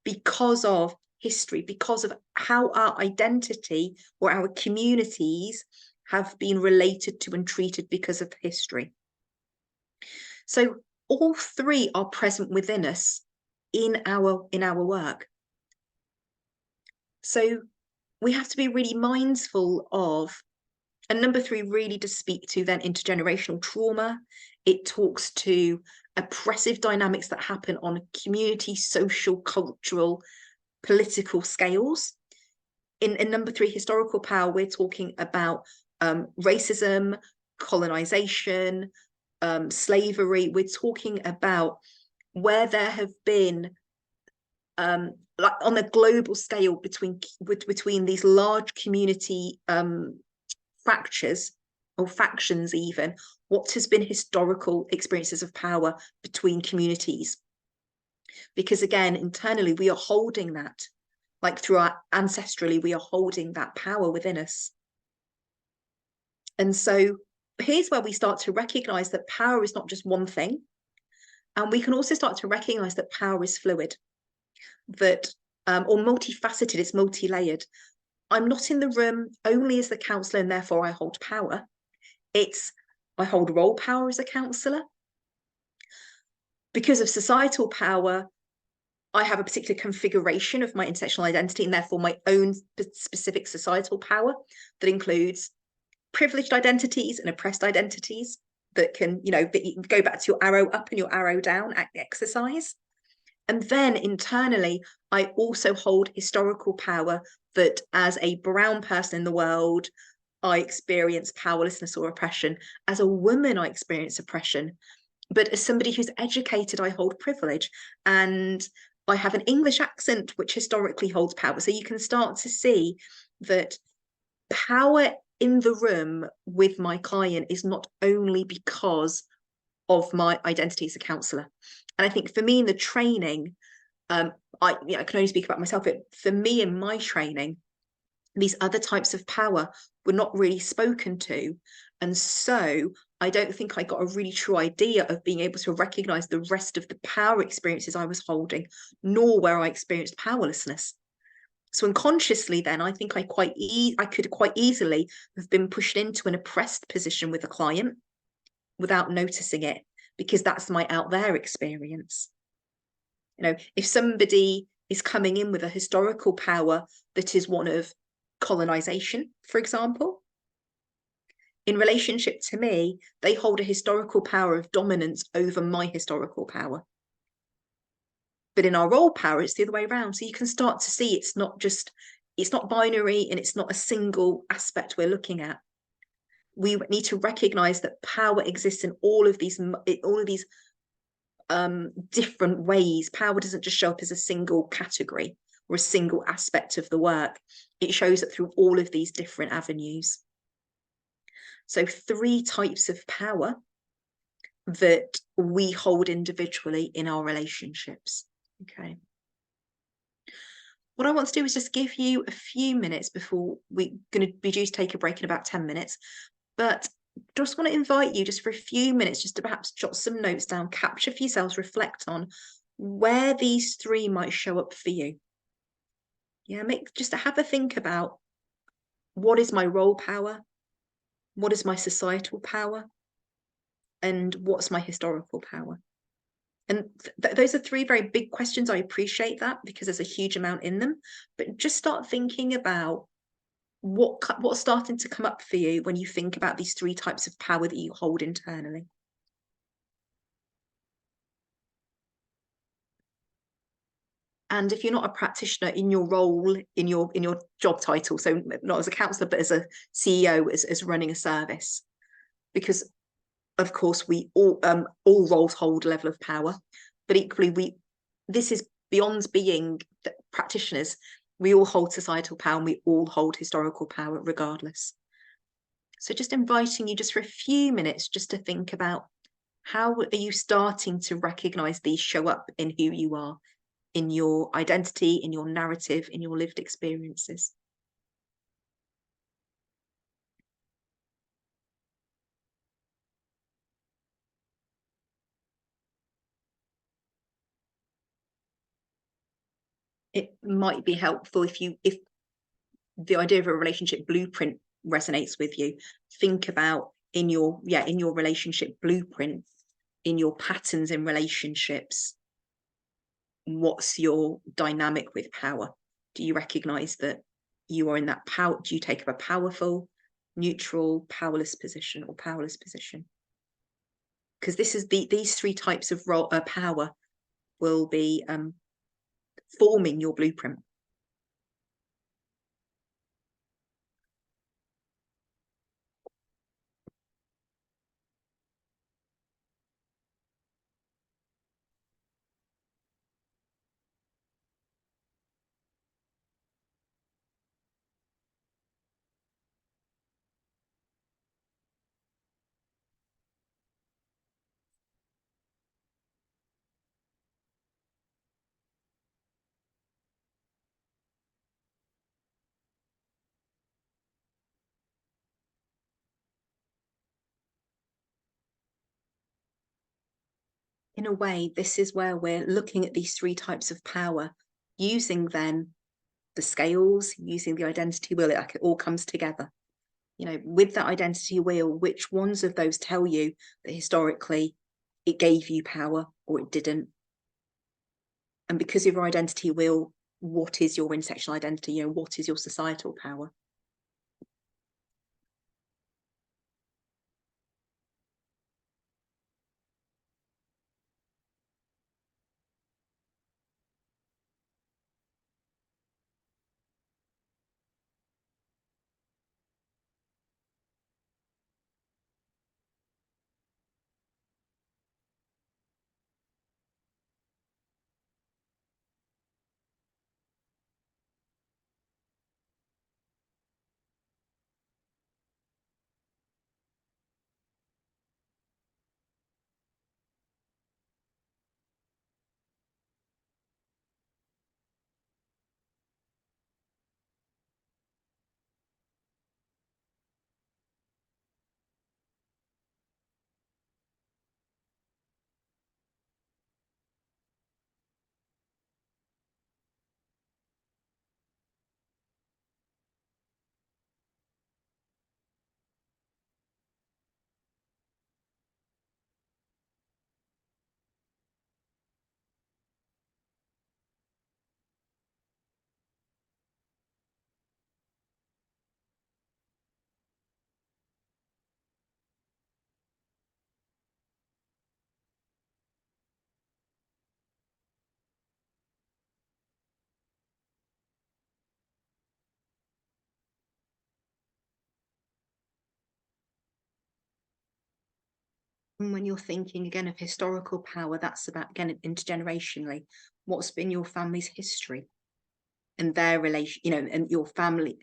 because of history, because of how our identity or our communities have been related to and treated because of history. So all three are present within us in our work. So we have to be really mindful of, and number three really does speak to then intergenerational trauma. It talks to oppressive dynamics that happen on community, social, cultural, political scales. In number three, historical power, we're talking about racism, colonization, slavery. We're talking about where there have been, like on a global scale, between these large community fractures or factions, even what has been historical experiences of power between communities. Because again, internally, we are holding that, like through our ancestrally, we are holding that power within us. And so here's where we start to recognize that power is not just one thing. And we can also start to recognize that power is fluid, that or multifaceted, it's multi-layered. I'm not in the room only as the counsellor and therefore I hold power. It's I hold role power as a counsellor. Because of societal power, I have a particular configuration of my intersectional identity and therefore my own specific societal power that includes privileged identities and oppressed identities that can, you know, go back to your arrow up and your arrow down exercise. And then internally, I also hold historical power that as a brown person in the world, I experience powerlessness or oppression. As a woman, I experience oppression. But as somebody who's educated, I hold privilege. And I have an English accent, which historically holds power. So you can start to see that power in the room with my client is not only because of my identity as a counsellor. And I think for me in the training, I can only speak about myself, but for me in my training, these other types of power were not really spoken to. And so I don't think I got a really true idea of being able to recognize the rest of the power experiences I was holding, nor where I experienced powerlessness. So unconsciously then, I think I could quite easily have been pushed into an oppressed position with a client without noticing it, because that's my out there experience. You know, if somebody is coming in with a historical power that is one of colonization, for example, in relationship to me, they hold a historical power of dominance over my historical power. But in our role power, it's the other way around. So you can start to see it's not binary, and it's not a single aspect we're looking at. We need to recognize that power exists in all of these different ways. Power doesn't just show up as a single category or a single aspect of the work. It shows up through all of these different avenues. So 3 types of power that we hold individually in our relationships. Okay. What I want to do is just give you a few minutes before we're going to be due to take a break in about 10 minutes. But just want to invite you just for a few minutes just to perhaps jot some notes down, capture for yourselves, reflect on where these 3 might show up for you. Yeah, just to have a think about, what is my role power? What is my societal power? And what's my historical power? And those are 3 very big questions. I appreciate that, because there's a huge amount in them. But just start thinking about what's starting to come up for you when you think about these 3 types of power that you hold internally. And if you're not a practitioner in your role, in your job title, so not as a counsellor, but as a CEO, as running a service, because of course we all roles hold a level of power, but equally this is beyond being practitioners. We all hold societal power, and we all hold historical power regardless. So just inviting you just for a few minutes just to think about, how are you starting to recognize these show up in who you are, in your identity, in your narrative, in your lived experiences. It might be helpful if the idea of a relationship blueprint resonates with you. Think about in your relationship blueprint, in your patterns in relationships, what's your dynamic with power? Do you recognize that you are in that power? Do you take up a powerful, neutral, powerless position, or powerless position? Because this is these 3 types of power will be forming your blueprint. In a way, this is where we're looking at these 3 types of power, using then the scales, using the identity wheel. It all comes together. You know, with that identity wheel, which ones of those tell you that historically it gave you power or it didn't? And because of your identity wheel, what is your intersectional identity? You know, what is your societal power? And when you're thinking again of historical power, that's about, again, intergenerationally, what's been your family's history and their relation, you know, and your family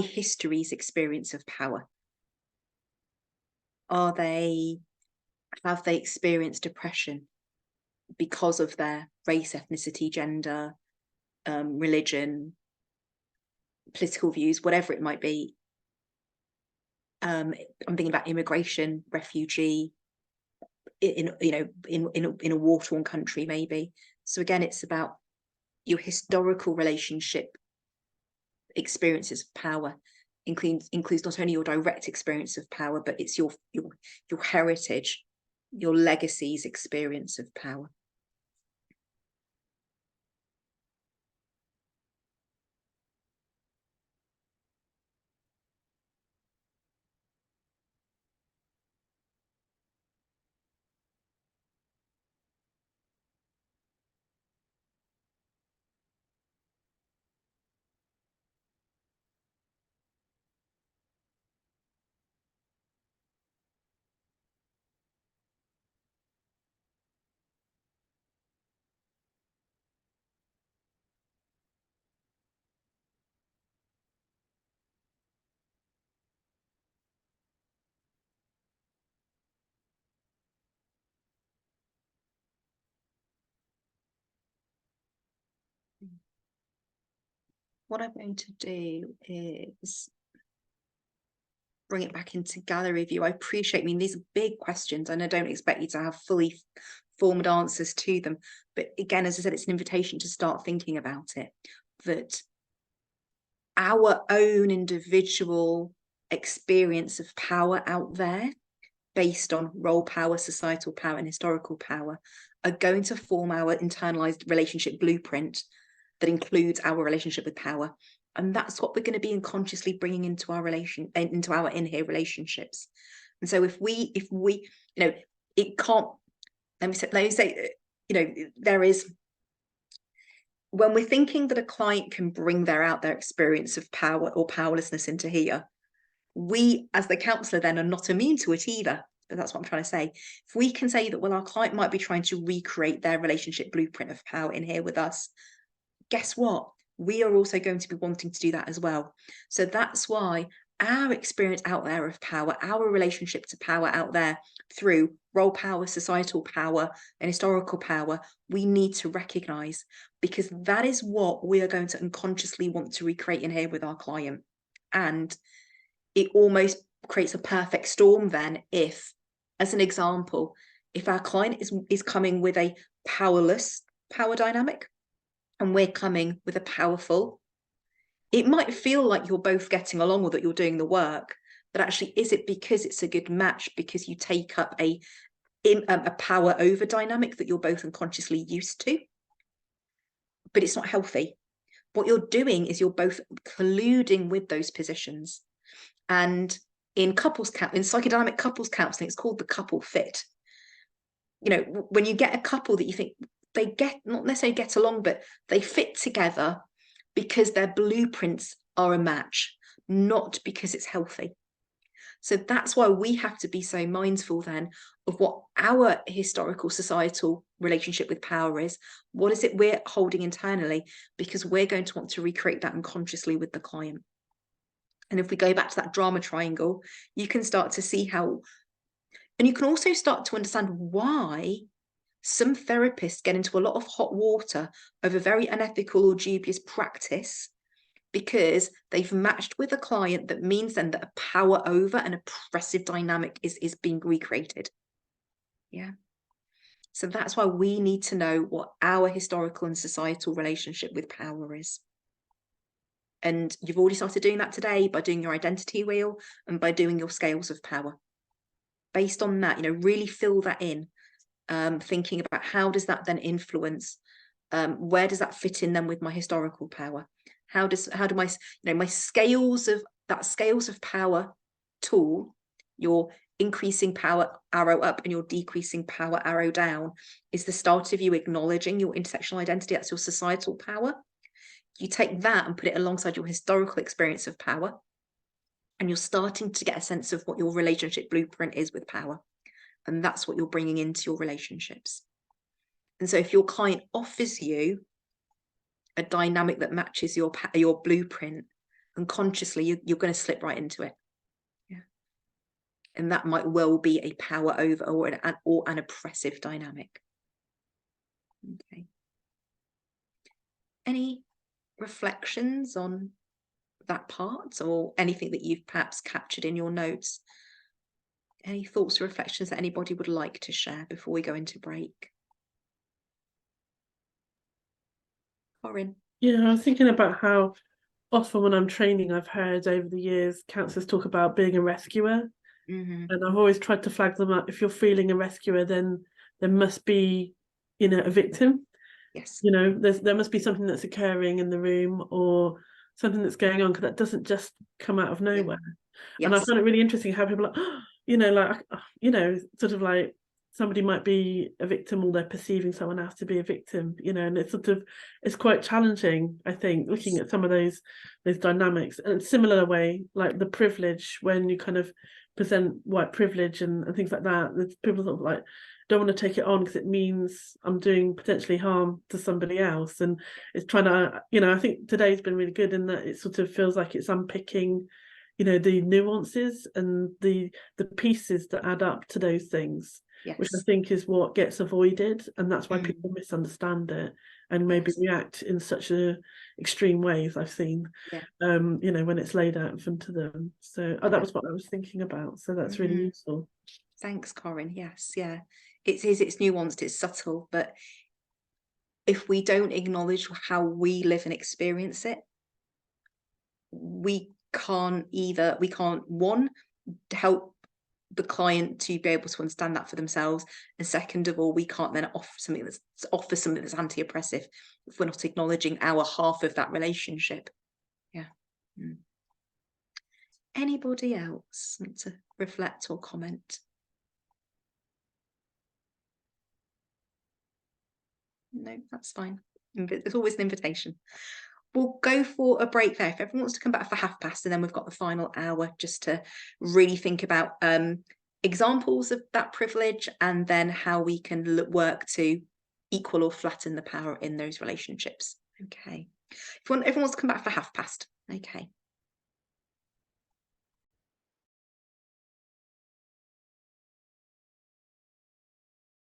history's experience of power. Have they experienced oppression because of their race, ethnicity, gender, religion, political views, whatever it might be? I'm thinking about immigration, refugee, in a war-torn country, maybe. So again, it's about your historical relationship experiences of power. Includes not only your direct experience of power, but it's your heritage, your legacy's experience of power. What I'm going to do is bring it back into gallery view. I appreciate, I mean, these are big questions and I don't expect you to have fully formed answers to them. But again, as I said, it's an invitation to start thinking about it, that our own individual experience of power out there, based on role power, societal power, and historical power, are going to form our internalized relationship blueprint that includes our relationship with power. And that's what we're going to be unconsciously bringing into our in here relationships. And so if we, you know, it can't, let me say, you know, there is, when we're thinking that a client can bring their experience of power or powerlessness into here, we as the counsellor then are not immune to it either. But that's what I'm trying to say. If we can say that, well, our client might be trying to recreate their relationship blueprint of power in here with us, guess what? We are also going to be wanting to do that as well. So that's why our experience out there of power, our relationship to power out there through role power, societal power, and historical power, we need to recognize, because that is what we are going to unconsciously want to recreate in here with our client. And it almost creates a perfect storm then if, as an example, if our client is coming with a powerless power dynamic and we're coming with a powerful, it might feel like you're both getting along or that you're doing the work, but actually, is it because it's a good match because you take up a power over dynamic that you're both unconsciously used to? But it's not healthy. What you're doing is you're both colluding with those positions. And in psychodynamic couples counselling, it's called the couple fit. You know, when you get a couple that you think they not necessarily get along, but they fit together because their blueprints are a match, not because it's healthy. So that's why we have to be so mindful then of what our historical societal relationship with power is. What is it we're holding internally? Because we're going to want to recreate that unconsciously with the client. And if we go back to that drama triangle, you can start to see how, and you can also start to understand why some therapists get into a lot of hot water over very unethical or dubious practice, because they've matched with a client that means then that a power over an oppressive dynamic is being recreated. Yeah. So that's why we need to know what our historical and societal relationship with power is. And you've already started doing that today by doing your identity wheel and by doing your scales of power. Based on that, you know, really fill that in, thinking about how does that then influence, where does that fit in then with my historical power? How do my, you know, my scales of power tool, your increasing power arrow up and your decreasing power arrow down, is the start of you acknowledging your intersectional identity. That's your societal power. You take that and put it alongside your historical experience of power, and you're starting to get a sense of what your relationship blueprint is with power. And that's what you're bringing into your relationships. And so if your client offers you a dynamic that matches your blueprint, unconsciously you're going to slip right into it. Yeah. And that might well be a power over or an oppressive dynamic. Okay. Any reflections on that part, or anything that you've perhaps captured in your notes? Any thoughts or reflections that anybody would like to share before we go into break? Corinne? Yeah, I was thinking about how often when I'm training, I've heard over the years counsellors talk about being a rescuer. And I've always tried to flag them up. If you're feeling a rescuer, then there must be, a victim. Yes. There must be something that's occurring in the room or something that's going on, because that doesn't just come out of nowhere. Yes. And I find it really interesting how people are like, sort of like somebody might be a victim, or they're perceiving someone else to be a victim, and it's quite challenging, I think, looking at some of those dynamics. And similar way, like the privilege, when you kind of present white privilege and things like that, people sort of like don't want to take it on because it means I'm doing potentially harm to somebody else. And it's trying to, I think today's been really good in that it sort of feels like it's unpicking the nuances and the pieces that add up to those things. Yes. Which I think is what gets avoided, and that's why people misunderstand it and maybe react in such extreme ways, I've seen. Yeah. When it's laid out in front of them. So that was what I was thinking about. So that's really useful. Thanks, Corinne. Yes, yeah. It's nuanced, it's subtle, but if we don't acknowledge how we live and experience it, we can't one, help the client to be able to understand that for themselves, and second of all, we can't then offer something that's anti-oppressive if we're not acknowledging our half of that relationship. Yeah. Anybody else want to reflect or comment? No, that's fine. There's always an invitation. We'll go for a break there. If everyone wants to come back for past, and then we've got the final hour just to really think about examples of that privilege, and then how we can work to equal or flatten the power in those relationships. Okay. Everyone wants to come back for past. Okay.